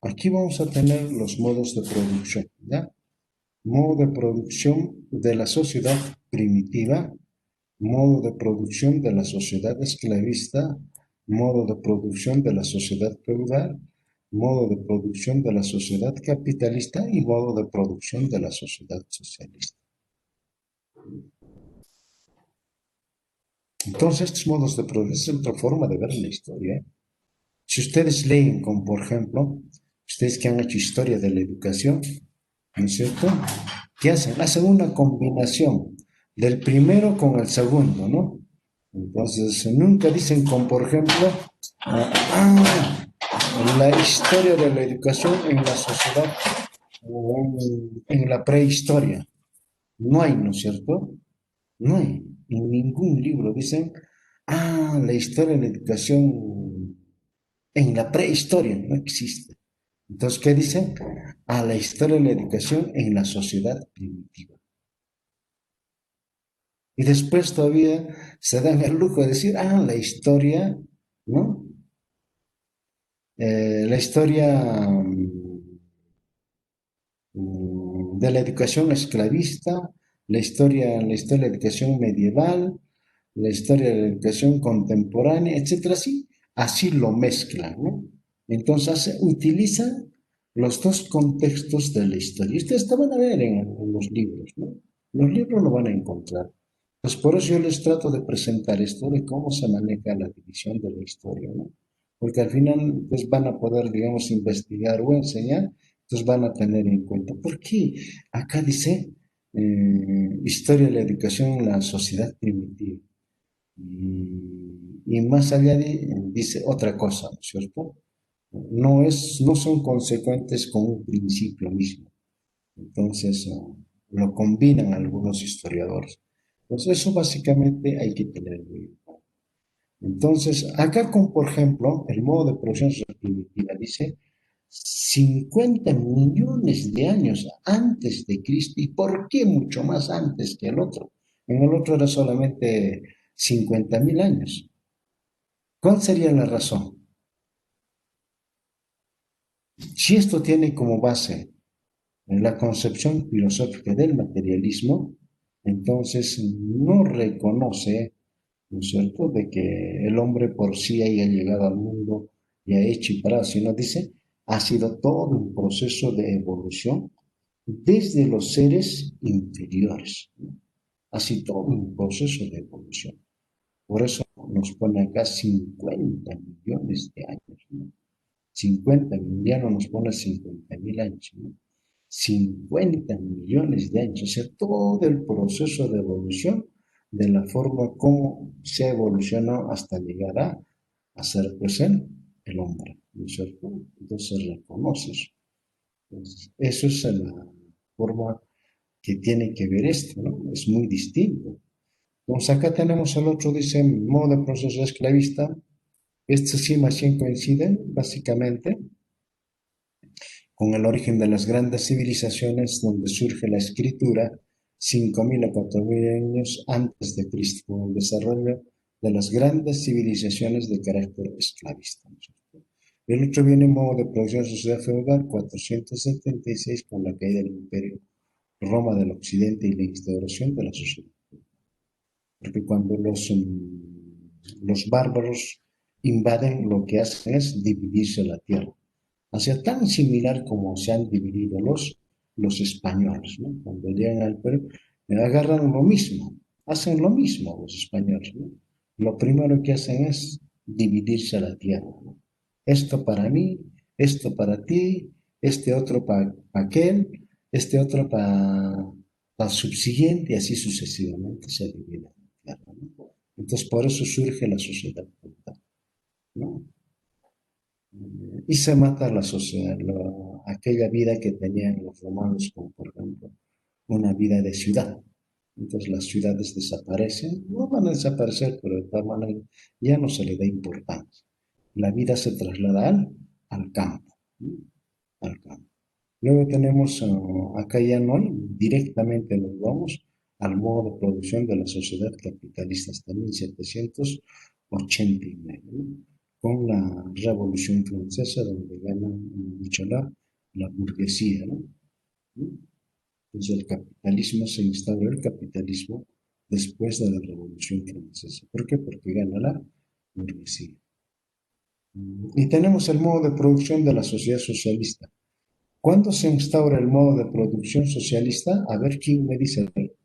Aquí vamos a tener los modos de producción, ¿ya? Modo de producción de la sociedad primitiva, modo de producción de la sociedad esclavista, modo de producción de la sociedad feudal, modo de producción de la sociedad capitalista y modo de producción de la sociedad socialista. Entonces, estos modos de producción es otra forma de ver la historia. Si ustedes leen, como por ejemplo, ustedes que han hecho historia de la educación, ¿no es cierto? ¿Qué hacen? Hacen una combinación del primero con el segundo, ¿no? Entonces, nunca dicen como, por ejemplo, la historia de la educación en la sociedad, en la prehistoria. No hay, ¿no es cierto? No hay. En ningún libro dicen, la historia de la educación en la prehistoria. No existe. Entonces, ¿qué dicen? La historia de la educación en la sociedad primitiva. Y después todavía se dan el lujo de decir, la historia, ¿no? La historia de la educación esclavista, la historia de la educación medieval, la historia de la educación contemporánea, etcétera, así lo mezclan, ¿no? Entonces utilizan los dos contextos de la historia. Y ustedes te van a ver en los libros, ¿no? Los libros lo van a encontrar. Pues por eso yo les trato de presentar esto de cómo se maneja la división de la historia, ¿no? Porque al final pues van a poder, digamos, investigar o enseñar, entonces van a tener en cuenta. ¿Por qué? Acá dice, historia de la educación en la sociedad primitiva. Y más allá dice otra cosa, ¿no es cierto? No son consecuentes con un principio mismo. Entonces, lo combinan algunos historiadores. Entonces, eso básicamente hay que tenerlo en cuenta. Entonces, acá con, por ejemplo, el modo de producción primitiva dice 50 millones de años antes de Cristo. ¿Y por qué mucho más antes que el otro? En el otro era solamente 50.000 años. ¿Cuál sería la razón? Si esto tiene como base la concepción filosófica del materialismo, entonces no reconoce, ¿no es cierto?, de que el hombre por sí haya llegado al mundo y ha hecho y parado, sino dice, ha sido todo un proceso de evolución desde los seres inferiores, ¿no? Ha sido todo un proceso de evolución. Por eso nos pone acá 50 millones de años, ¿no? 50, ya no nos pone 50.000 años, ¿no? 50 millones de años, o sea, todo el proceso de evolución de la forma como se evolucionó hasta llegar a ser pues el hombre, ¿no es cierto? Entonces reconoces. Entonces, eso es la forma que tiene que ver esto, ¿no? Es muy distinto. Entonces acá tenemos el otro, dice, modo de proceso esclavista. Estos sí más bien coinciden, básicamente, con el origen de las grandes civilizaciones donde surge la escritura 5.000 a 4.000 años antes de Cristo, con el desarrollo de las grandes civilizaciones de carácter esclavista. El otro viene en modo de producción sociedad feudal 476 con la caída del imperio Roma del Occidente y la instauración de la sociedad. Porque cuando los bárbaros invaden, lo que hacen es dividirse la tierra. O sea, tan similar como se han dividido los españoles, ¿no? Cuando llegan al Perú, agarran lo mismo, hacen lo mismo los españoles, ¿no? Lo primero que hacen es dividirse la tierra, ¿no? Esto para mí, esto para ti, este otro para aquel, este otro para el subsiguiente, y así sucesivamente se divide la tierra, ¿no? Entonces, por eso surge la sociedad feudal, ¿no? Y se mata la sociedad, aquella vida que tenían los romanos, como por ejemplo una vida de ciudad. Entonces las ciudades desaparecen, no van a desaparecer, pero de tal manera ya no se le da importancia. La vida se traslada al campo, ¿no? Al campo. Luego tenemos, acá ya no hay, directamente nos vamos al modo de producción de la sociedad capitalista hasta 1789, ¿no? Con la Revolución Francesa, donde gana, dicho, la burguesía, ¿no? Entonces el capitalismo se instaura, el capitalismo después de la Revolución Francesa. ¿Por qué? Porque gana la burguesía. Y tenemos el modo de producción de la sociedad socialista. ¿Cuándo se instaura el modo de producción socialista? A ver quién me dice. A ver,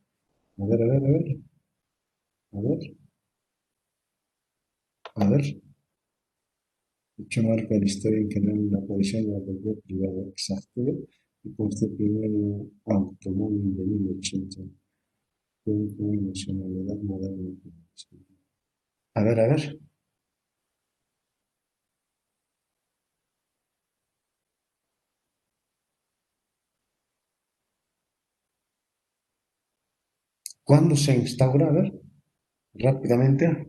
a ver, a ver. A ver, a ver. Hecho marca la historia en que en la aparición de la propiedad privada. Exacto. Y conste primero automóvil de 1080. Con nacionalidad moderna. A ver, a ver. ¿Cuándo se instaura? A ver, rápidamente.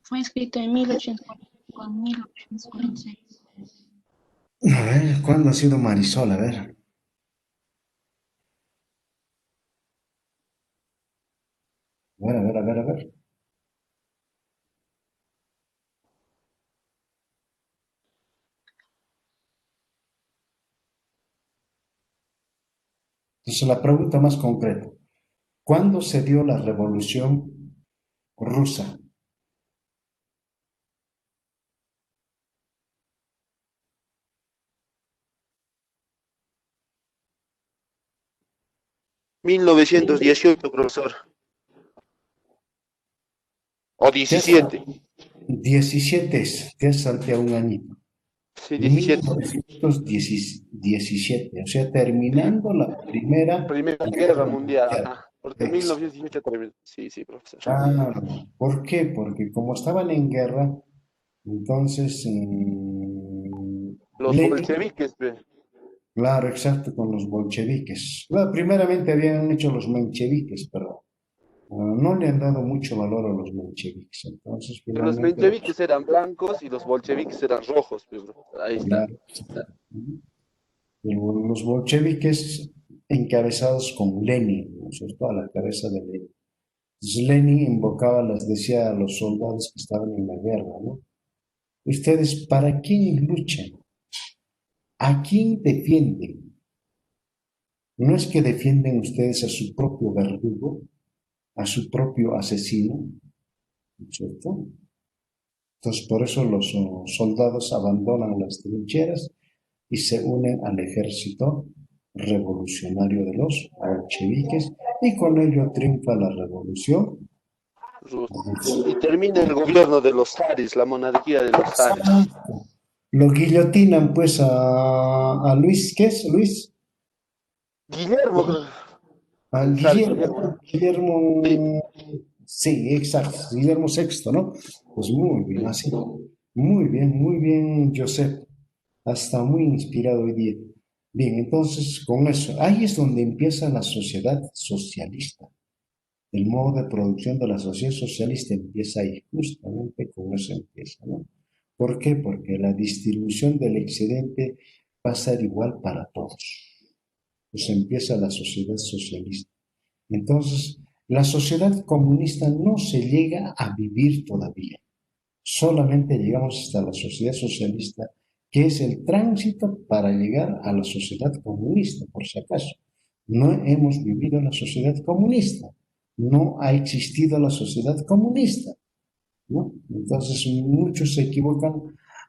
Fue escrito en 1846. A ver, ¿cuándo ha sido Marisol? A ver. A ver, a ver, a ver, a ver. Entonces, la pregunta más concreta. ¿Cuándo se dio la revolución rusa? 1918, profesor. O ¿Qué hace? 17. 17 es, te has salteado un añito. Sí, 17. 1917, o sea, terminando la Primera Primera Guerra Guerra Mundial, Mundial. ajá. Porque en Ex- 1918 terminó. Sí, sí, profesor. Claro. ¿Por qué? Porque como estaban en guerra, entonces Los Lenin, bolcheviques, ve. claro, exacto, con los bolcheviques. Bueno, primeramente habían hecho los mencheviques, pero no le han dado mucho valor a los mencheviques. Entonces, Que los finalmente, mencheviques eran blancos y los bolcheviques eran rojos, pe, bro. Ahí está. claro, los bolcheviques encabezados con Lenin, ¿no es cierto? A la cabeza de Lenin. Entonces, Lenin invocaba, les decía a los soldados que estaban en la guerra, ¿no? Ustedes, ¿para quién luchan? ¿A quién defienden? No es que defienden ustedes a su propio verdugo, a su propio asesino, ¿no es cierto? Entonces, por eso los soldados abandonan las trincheras y se unen al ejército revolucionario de los bolcheviques y con ello triunfa la revolución. Y termina el gobierno de los zares, la monarquía de los zares. Lo guillotinan pues a Luis, ¿qué es Luis? Guillermo, creo. A El zar Guillermo. Guillermo, Sí, Guillermo, sí, exacto, Guillermo sexto, ¿no? Pues muy bien, sí. así. Muy bien, Josep. Hasta muy inspirado hoy día. Bien, entonces con eso, ahí es donde empieza la sociedad socialista. El modo de producción de la sociedad socialista empieza ahí, justamente con eso empieza, ¿no? ¿Por qué? Porque la distribución del excedente va a ser igual para todos. Pues empieza la sociedad socialista. Entonces, la sociedad comunista no se llega a vivir todavía. Solamente llegamos hasta la sociedad socialista, que es el tránsito para llegar a la sociedad comunista, por si acaso. No hemos vivido la sociedad comunista, no ha existido la sociedad comunista, ¿no? Entonces muchos se equivocan,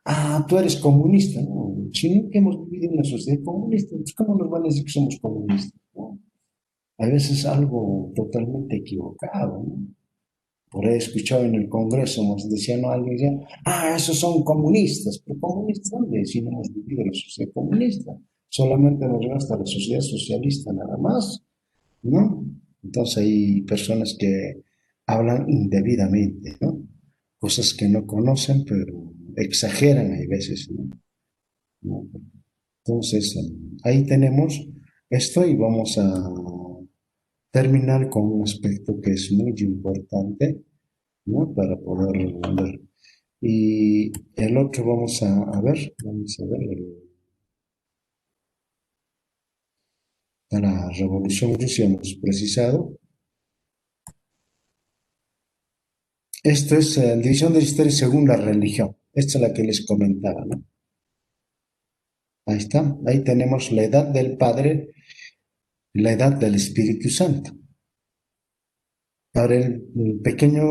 ah, tú eres comunista, ¿no? Si nunca hemos vivido en una sociedad comunista, pues ¿cómo nos van a decir que somos comunistas? ¿No? A veces algo totalmente equivocado, ¿no? Por ahí he escuchado en el Congreso, nos decían, ¿no? Alguien decía, ah, esos son comunistas. ¿Pero comunistas dónde? Si no hemos vivido la sociedad comunista. Solamente nos llega hasta la sociedad socialista nada más, ¿no? Entonces hay personas que hablan indebidamente, ¿no? Cosas que no conocen, pero exageran hay veces, ¿no? ¿No? Entonces, ahí tenemos esto y vamos a terminar con un aspecto que es muy importante, ¿no? Para poder ver. Y el otro vamos a ver, a la Revolución Rusa hemos precisado. Esto es la división de la historia según la religión. Esta es la que les comentaba, ¿no? Ahí está, ahí tenemos la edad del Padre, la edad del Espíritu Santo. Ahora el pequeño,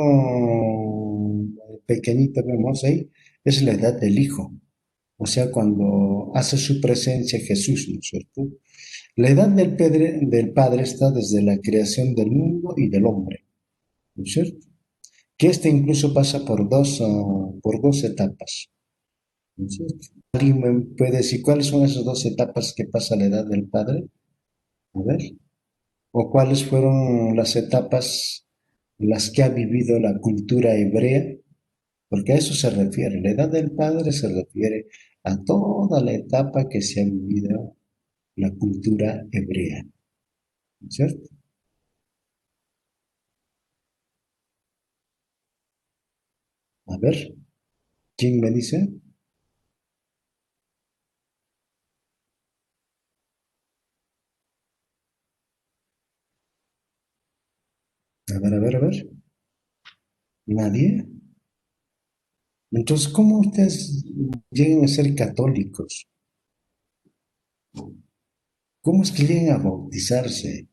pequeñito vemos ahí, es la edad del Hijo. O sea, cuando hace su presencia Jesús, ¿no es cierto? La edad del Padre está desde la creación del mundo y del hombre, ¿no es cierto? Que este incluso pasa por dos etapas, ¿no es cierto? ¿Alguien me puede decir cuáles son esas dos etapas que pasa la edad del Padre? A ver. ¿O cuáles fueron las etapas en las que ha vivido la cultura hebrea? Porque a eso se refiere. La edad del Padre se refiere a toda la etapa que se ha vivido la cultura hebrea, ¿no es cierto? A ver, ¿quién me dice? A ver. ¿Nadie? Entonces, ¿cómo ustedes llegan a ser católicos? ¿Cómo es que llegan a bautizarse?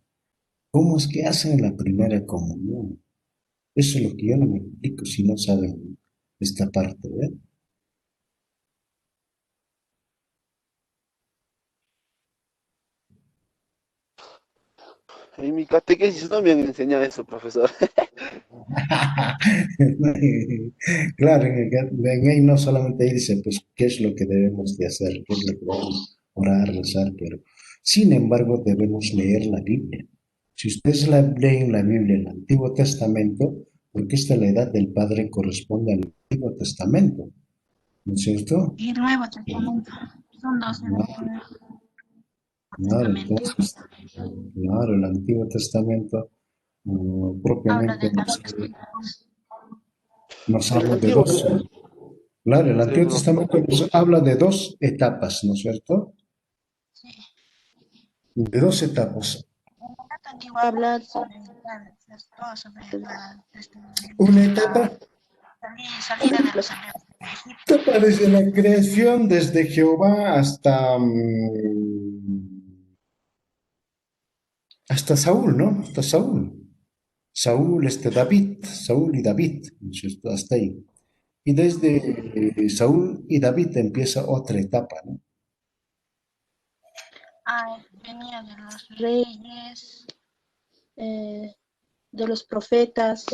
¿Cómo es que hacen la primera comunión? Eso es lo que yo no me explico si no saben esta parte, ¿eh? En mi catequesis no me han enseñado eso, profesor. Claro, en ahí no solamente ahí dice, pues, qué es lo que debemos de hacer, qué es lo que debemos orar, rezar, pero sin embargo debemos leer la Biblia. Si ustedes leen la Biblia, el Antiguo Testamento, porque esta la edad del Padre corresponde al Antiguo Testamento, ¿no es cierto? Y el Nuevo Testamento. Son dos en el Claro, Nuevo claro, Testamento. entonces, claro, el Antiguo Testamento Habla propiamente de la resurrección. nos El habla de antiguo, dos. Claro, el sí, Antiguo Testamento nos habla de dos etapas, ¿no es cierto? Sí. De dos etapas. El relato antiguo habla sobre todo sobre la Una etapa, salida de los hebreos de Egipto. etapa desde la creación, desde Jehová hasta, hasta Saúl, ¿no? Hasta Saúl. Saúl, David, Saúl y David, ¿no es cierto? Hasta ahí. Y desde Saúl y David empieza otra etapa, ¿no? Venía de los reyes, de los profetas,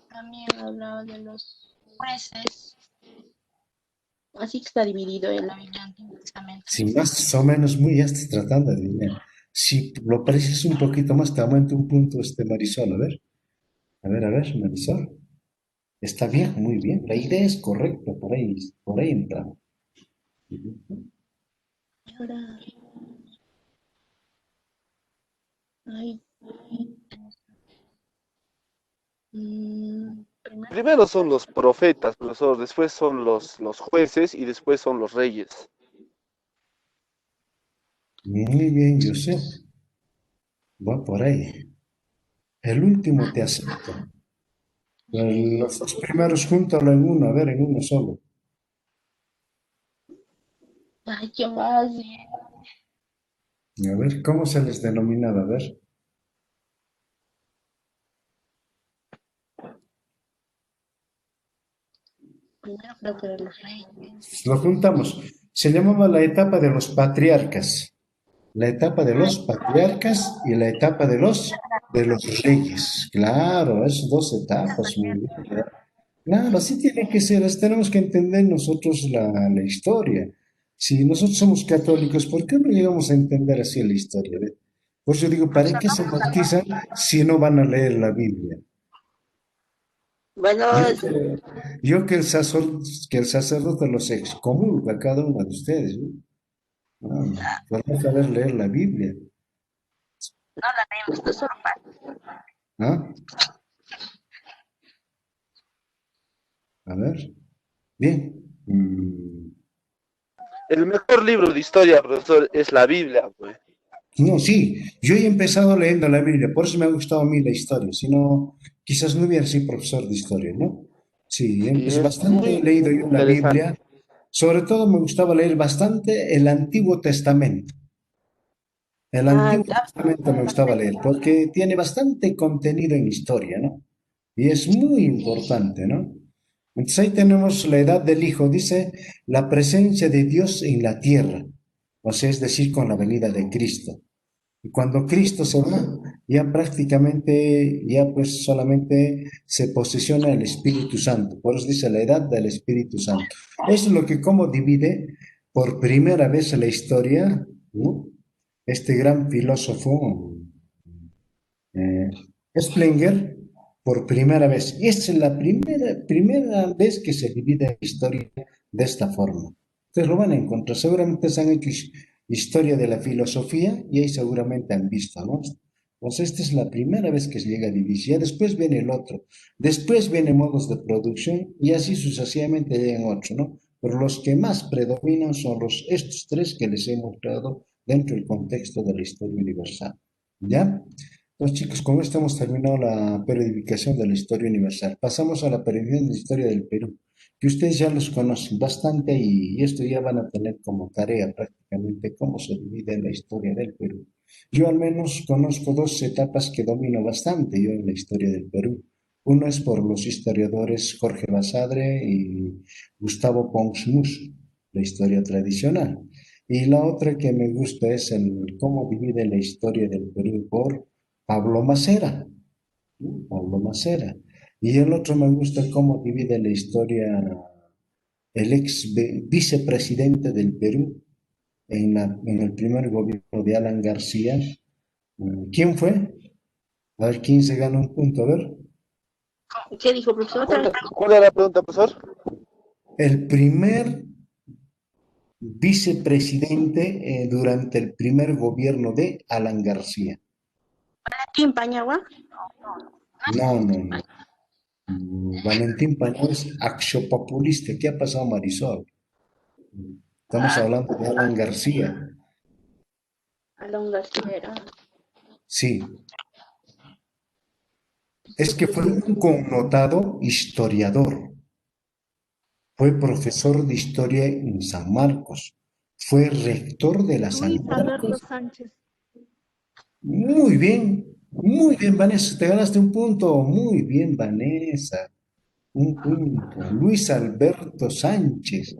también hablaba de los jueces. Así que está dividido en la Biblia Antiguo Testamento. Si más o menos muy ya estás tratando de adivinar. Si lo precisas un poquito más, te aumento un punto Marisol, a ver. A ver, Marisol. Está bien, muy bien. La idea es correcta, por ahí entramos. Ahora, ahí, primero, primero son los profetas, profesor, después son los jueces y después son los reyes. Muy bien, Josep. Va por ahí. El último te acepto. Los dos primeros júntalo en uno, a ver, en uno solo. ay, qué más, A ver, ¿cómo se les denominaba? A ver. primero creo que de los reyes. Lo juntamos. Se llamaba la etapa de los patriarcas. La etapa de Ay, los patriarcas y la etapa de los reyes. Claro, es dos etapas, muy bien. Claro, así tiene que ser. Así tenemos que entender nosotros la historia. Si nosotros somos católicos, ¿por qué no llegamos a entender así la historia? ¿Ve? Por eso digo, ¿para profesor, qué se bautizan si no van a leer la Biblia? bueno, Yo que, que el sacerdote los excomulga a cada uno de ustedes, ¿no? Por no saber leer la Biblia. no la leemos, esto solo para. ¿Ah? A ver, bien. El mejor libro de historia, profesor, es la Biblia, pues. No, sí, yo he empezado leyendo la Biblia, por eso me ha gustado a mí la historia, si no, quizás no hubiera sido profesor de historia, ¿no? Sí, Sí, es es bastante he muy leído yo la interesante. Biblia, sobre todo me gustaba leer bastante el Antiguo Testamento. El Ah, Antiguo Testamento me gustaba leer porque tiene bastante contenido en historia, ¿no? Y es muy importante, ¿no? Entonces ahí tenemos la edad del Hijo, dice la presencia de Dios en la tierra, o sea, es decir, con la venida de Cristo. Y cuando Cristo se va, ya prácticamente, ya pues solamente se posesiona el Espíritu Santo. Por eso dice la edad del Espíritu Santo. Eso es lo que como divide por primera vez en la historia, ¿no? Este gran filósofo, eh, Splinger, por primera vez. Y esta es la primera vez que se divide la historia de esta forma. Ustedes lo van a encontrar. Seguramente se han hecho historia de la filosofía y ahí seguramente han visto, ¿no? Pues esta es la primera vez que se llega a dividir. Ya después viene el otro. Después vienen modos de producción y así sucesivamente llegan otros, ¿no? Pero los que más predominan son estos tres que les he mostrado dentro del contexto de la historia universal. ¿Ya? Pues chicos, con esto hemos terminado la periodificación de la historia universal. Pasamos a la periodificación de la historia del Perú, que ustedes ya los conocen bastante y esto ya van a tener como tarea prácticamente cómo se divide la historia del Perú. Yo al menos conozco dos etapas que domino bastante yo en la historia del Perú. Uno es por los historiadores Jorge Basadre y Gustavo Pons Mus, la historia tradicional. Y la otra que me gusta es el cómo divide la historia del Perú por Pablo Macera. ¿No? Pablo Macera. Y el otro me gusta cómo divide la historia el vicepresidente del Perú en el primer gobierno de Alan García. ¿Quién fue? A ver, ¿quién se gana un punto? A ver. ¿Qué dijo, profesor? ¿Cuál era la pregunta, profesor? El primer vicepresidente durante el primer gobierno de Alan García. ¿Quién, Pañagua? No, no, no. Valentín Pañol es axopopulista. ¿Qué ha pasado, Marisol? Estamos hablando de Alan García. Alon García. Sí, es que fue un connotado historiador. Fue profesor de historia en San Marcos. Fue rector de la San Luis Alberto Marcos. Sánchez. Muy bien, Vanessa, te ganaste un punto. Muy bien, Vanessa. Un punto. Luis Alberto Sánchez,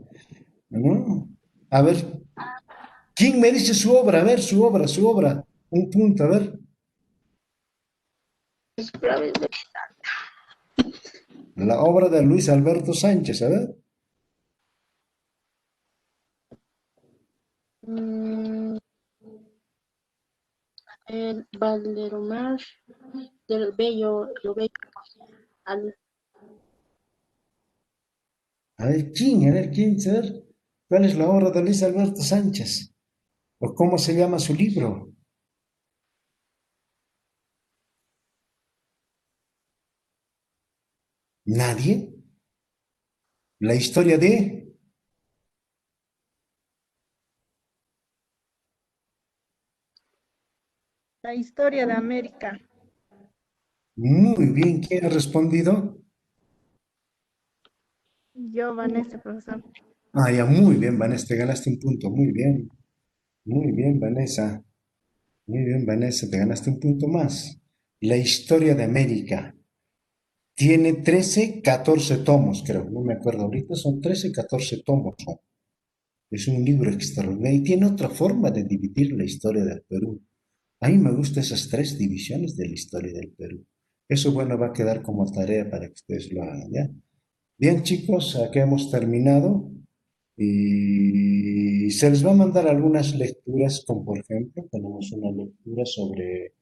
¿no? A ver, ¿quién me dice su obra? A ver, su obra. Un punto, a ver. La obra de Luis Alberto Sánchez, a ver. El Valderomar del Bello, lo Bello, al, A ver, ¿quién? A ver, ¿quién? A ver, ¿cuál es la obra de Luis Alberto Sánchez? ¿O cómo se llama su libro? ¿Nadie? La historia de... La historia de América. Muy bien, ¿quién ha respondido? Yo, Vanessa, profesor. Ah, ya, muy bien, Vanessa, te ganaste un punto. Muy bien, muy bien, Vanessa. Muy bien, Vanessa, te ganaste un punto más. La historia de América. Tiene 13, 14 tomos, creo. No me acuerdo ahorita, son 13, 14 tomos. ¿No? Es un libro extraordinario y tiene otra forma de dividir la historia del Perú. A mí me gustan esas tres divisiones de la historia del Perú. Eso, bueno, va a quedar como tarea para que ustedes lo hagan, ¿ya? Bien, chicos, aquí hemos terminado y se les va a mandar algunas lecturas, como por ejemplo, tenemos una lectura sobre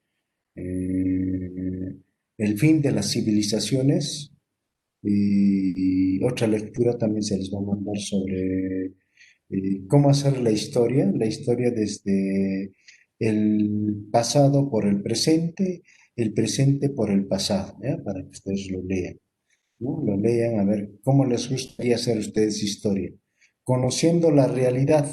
el fin de las civilizaciones y otra lectura también se les va a mandar sobre cómo hacer la historia desde el pasado por el presente por el pasado, ¿ya? Para que ustedes lo lean. ¿No? Lo lean a ver cómo les gustaría hacer ustedes historia. Conociendo la realidad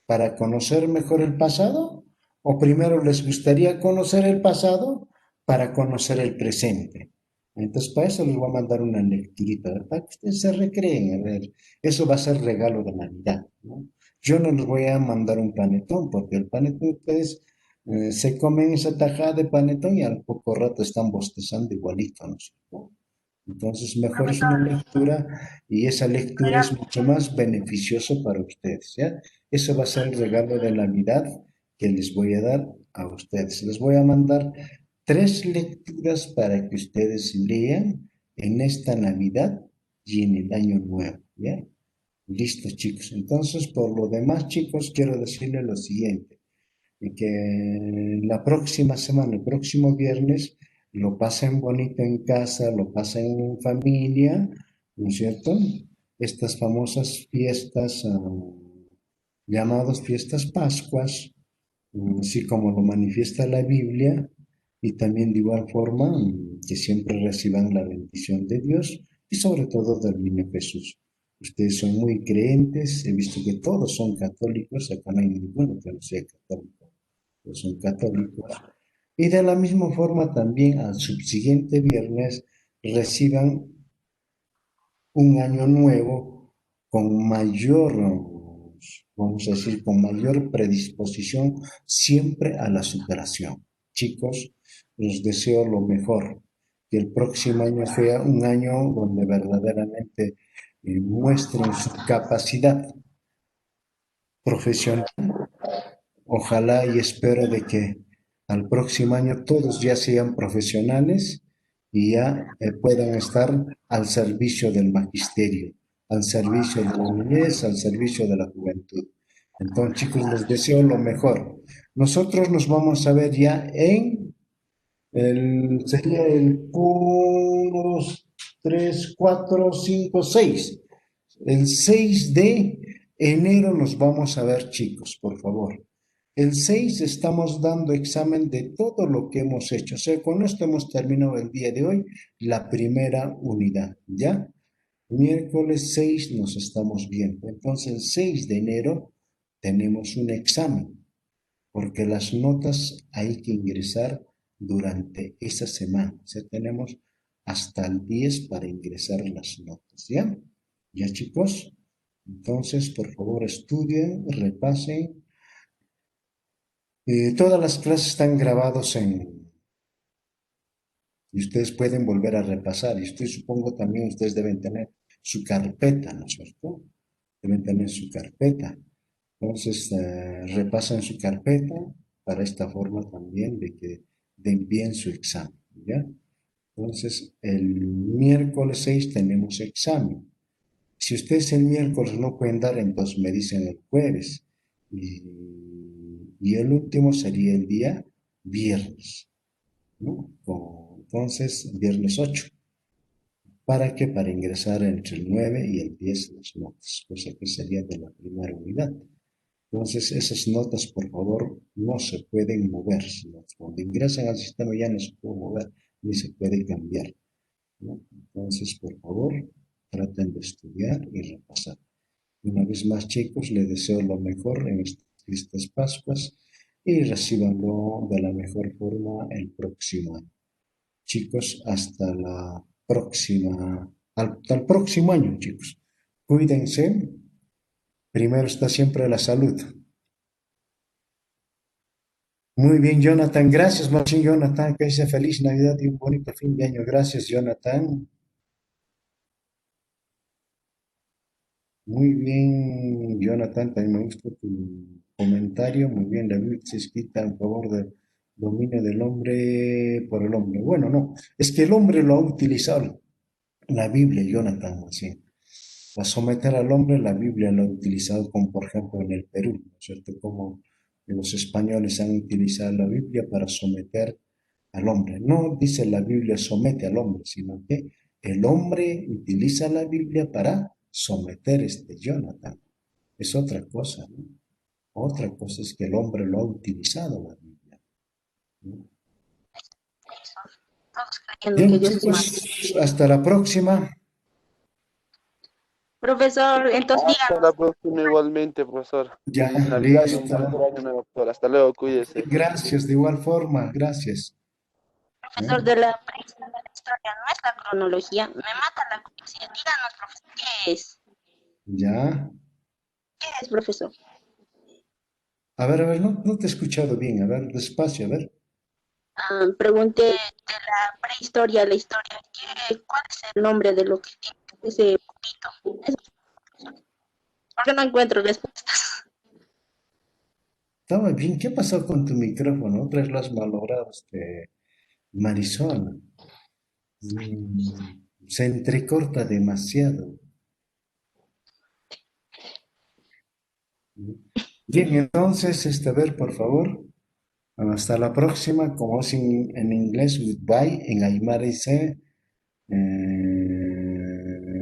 para conocer mejor el pasado, o primero les gustaría conocer el pasado para conocer el presente. Entonces, para eso les voy a mandar una lecturita, ¿verdad? Para que ustedes se recreen, a ver. Eso va a ser regalo de Navidad, ¿no? Yo no les voy a mandar un panetón, porque el panetón ustedes se comen esa tajada de panetón y al poco rato están bostezando igualito, ¿no es cierto? Entonces, mejor es una lectura y esa lectura es mucho más beneficiosa para ustedes, ¿ya? Eso va a ser el regalo de Navidad que les voy a dar a ustedes. Les voy a mandar 3 lecturas para que ustedes lean en esta Navidad y en el Año Nuevo, ¿ya? Listo, chicos. Entonces, por lo demás, chicos, quiero decirles lo siguiente y que la próxima semana, el próximo viernes, lo pasen bonito en casa, lo pasen en familia, ¿no es cierto? Estas famosas fiestas llamadas fiestas Pascuas, así como lo manifiesta la Biblia, y también de igual forma que siempre reciban la bendición de Dios y sobre todo del niño Jesús. Ustedes son muy creentes, he visto que todos son católicos, acá no hay ninguno que no sea católico, todos son católicos. Y de la misma forma también al subsiguiente viernes reciban un año nuevo con mayor, vamos a decir, con mayor predisposición siempre a la superación. Chicos, les deseo lo mejor, que el próximo año sea un año donde verdaderamente muestren su capacidad profesional. Ojalá y espero de que al próximo año todos ya sean profesionales y ya puedan estar al servicio del magisterio, al servicio de la niñez, al servicio de la juventud. Entonces, chicos, les deseo lo mejor. Nosotros nos vamos a ver ya sería el 1, 3, 4, 5, 6. El 6 de enero nos vamos a ver, chicos, por favor. El 6 estamos dando examen de todo lo que hemos hecho. O sea, con esto hemos terminado el día de hoy la primera unidad, ¿ya? Miércoles 6 nos estamos viendo. Entonces, el 6 de enero tenemos un examen, porque las notas hay que ingresar durante esa semana. O sea, tenemos hasta el 10 para ingresar las notas, ¿ya? ¿Ya, chicos? Entonces, por favor, estudien, repasen. Todas las clases están grabadas y ustedes pueden volver a repasar. Y ustedes, supongo, también ustedes deben tener su carpeta, ¿no es cierto? Deben tener su carpeta. Entonces, repasan su carpeta para esta forma también de que den bien su examen, ¿ya? Entonces, el miércoles 6 tenemos examen. Si ustedes el miércoles no pueden dar, entonces me dicen el jueves. Y el último sería el día viernes, ¿no? Entonces, viernes 8. ¿Para qué? Para ingresar entre el 9 y el 10 las notas, cosa que sería de la primera unidad. Entonces, esas notas, por favor, no se pueden mover. Cuando ingresan al sistema ya no se puede mover, ni se puede cambiar, ¿no? Entonces, por favor, traten de estudiar y repasar. Una vez más, chicos, les deseo lo mejor en estas Pascuas y recibanlo de la mejor forma el próximo año. Chicos, hasta el próximo año, chicos. Cuídense. Primero está siempre la salud. Muy bien, Jonathan. Gracias, Martín, Jonathan. Que sea feliz Navidad y un bonito fin de año. Gracias, Jonathan. Muy bien, Jonathan. También me gusta tu comentario. Muy bien, la Biblia se escrita en favor del dominio del hombre por el hombre. Bueno, no. Es que el hombre lo ha utilizado. La Biblia, Jonathan, así. Para someter al hombre, la Biblia lo ha utilizado como, por ejemplo, en el Perú, ¿no es cierto? Como los españoles han utilizado la Biblia para someter al hombre. No dice la Biblia somete al hombre, sino que el hombre utiliza la Biblia para someter Jonathan. Es otra cosa, ¿no? Otra cosa es que el hombre lo ha utilizado la Biblia, ¿no? Todos creyendo que Bien, Dios es chicos, más. hasta la próxima. Profesor, entonces Hasta la díganos, próxima igualmente, profesor. Ya, Feliz Navidad y un próspero listo. año nuevo, profesor. Hasta luego, cuídese. Gracias, de igual forma, gracias. profesor ¿Eh? de la prehistoria, no es la cronología. Me mata la curiosidad. Díganos, profesor, Ya. ¿qué es, profesor? A ver, no, no te he escuchado bien. A ver, despacio, a ver. Pregunté de la prehistoria a la historia, ¿cuál es el nombre de lo que tiene ese poquito? Porque no encuentro respuestas. Estaba bien. ¿Qué pasó con tu micrófono? Otra vez lo has malogrado, Marisol. Se entrecorta demasiado. Bien, entonces, a ver, por favor. Hasta la próxima. Como es en inglés, goodbye. En Aymara dice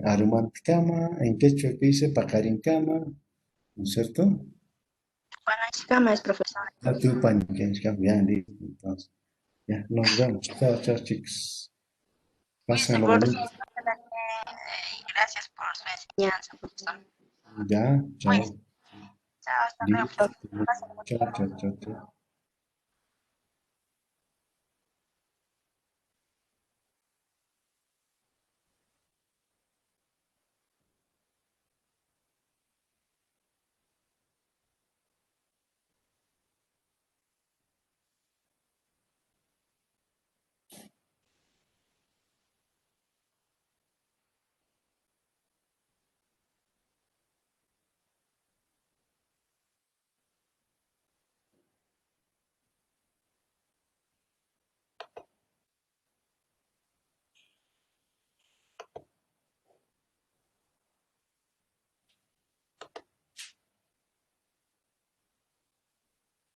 Arumantkama. En quechua que dice Pacarincama. ¿No es cierto? Bueno, cama es profesor. Atupan, ya, listo, entonces. Ya, nos vemos. Chao, chao, chicos. Cuídense Pásenlo por bonito. su y gracias por su enseñanza, profesor. Ya, chao. Cuídense. Chao, hasta luego, Listo. profesor. Chao, chao, chao, chao.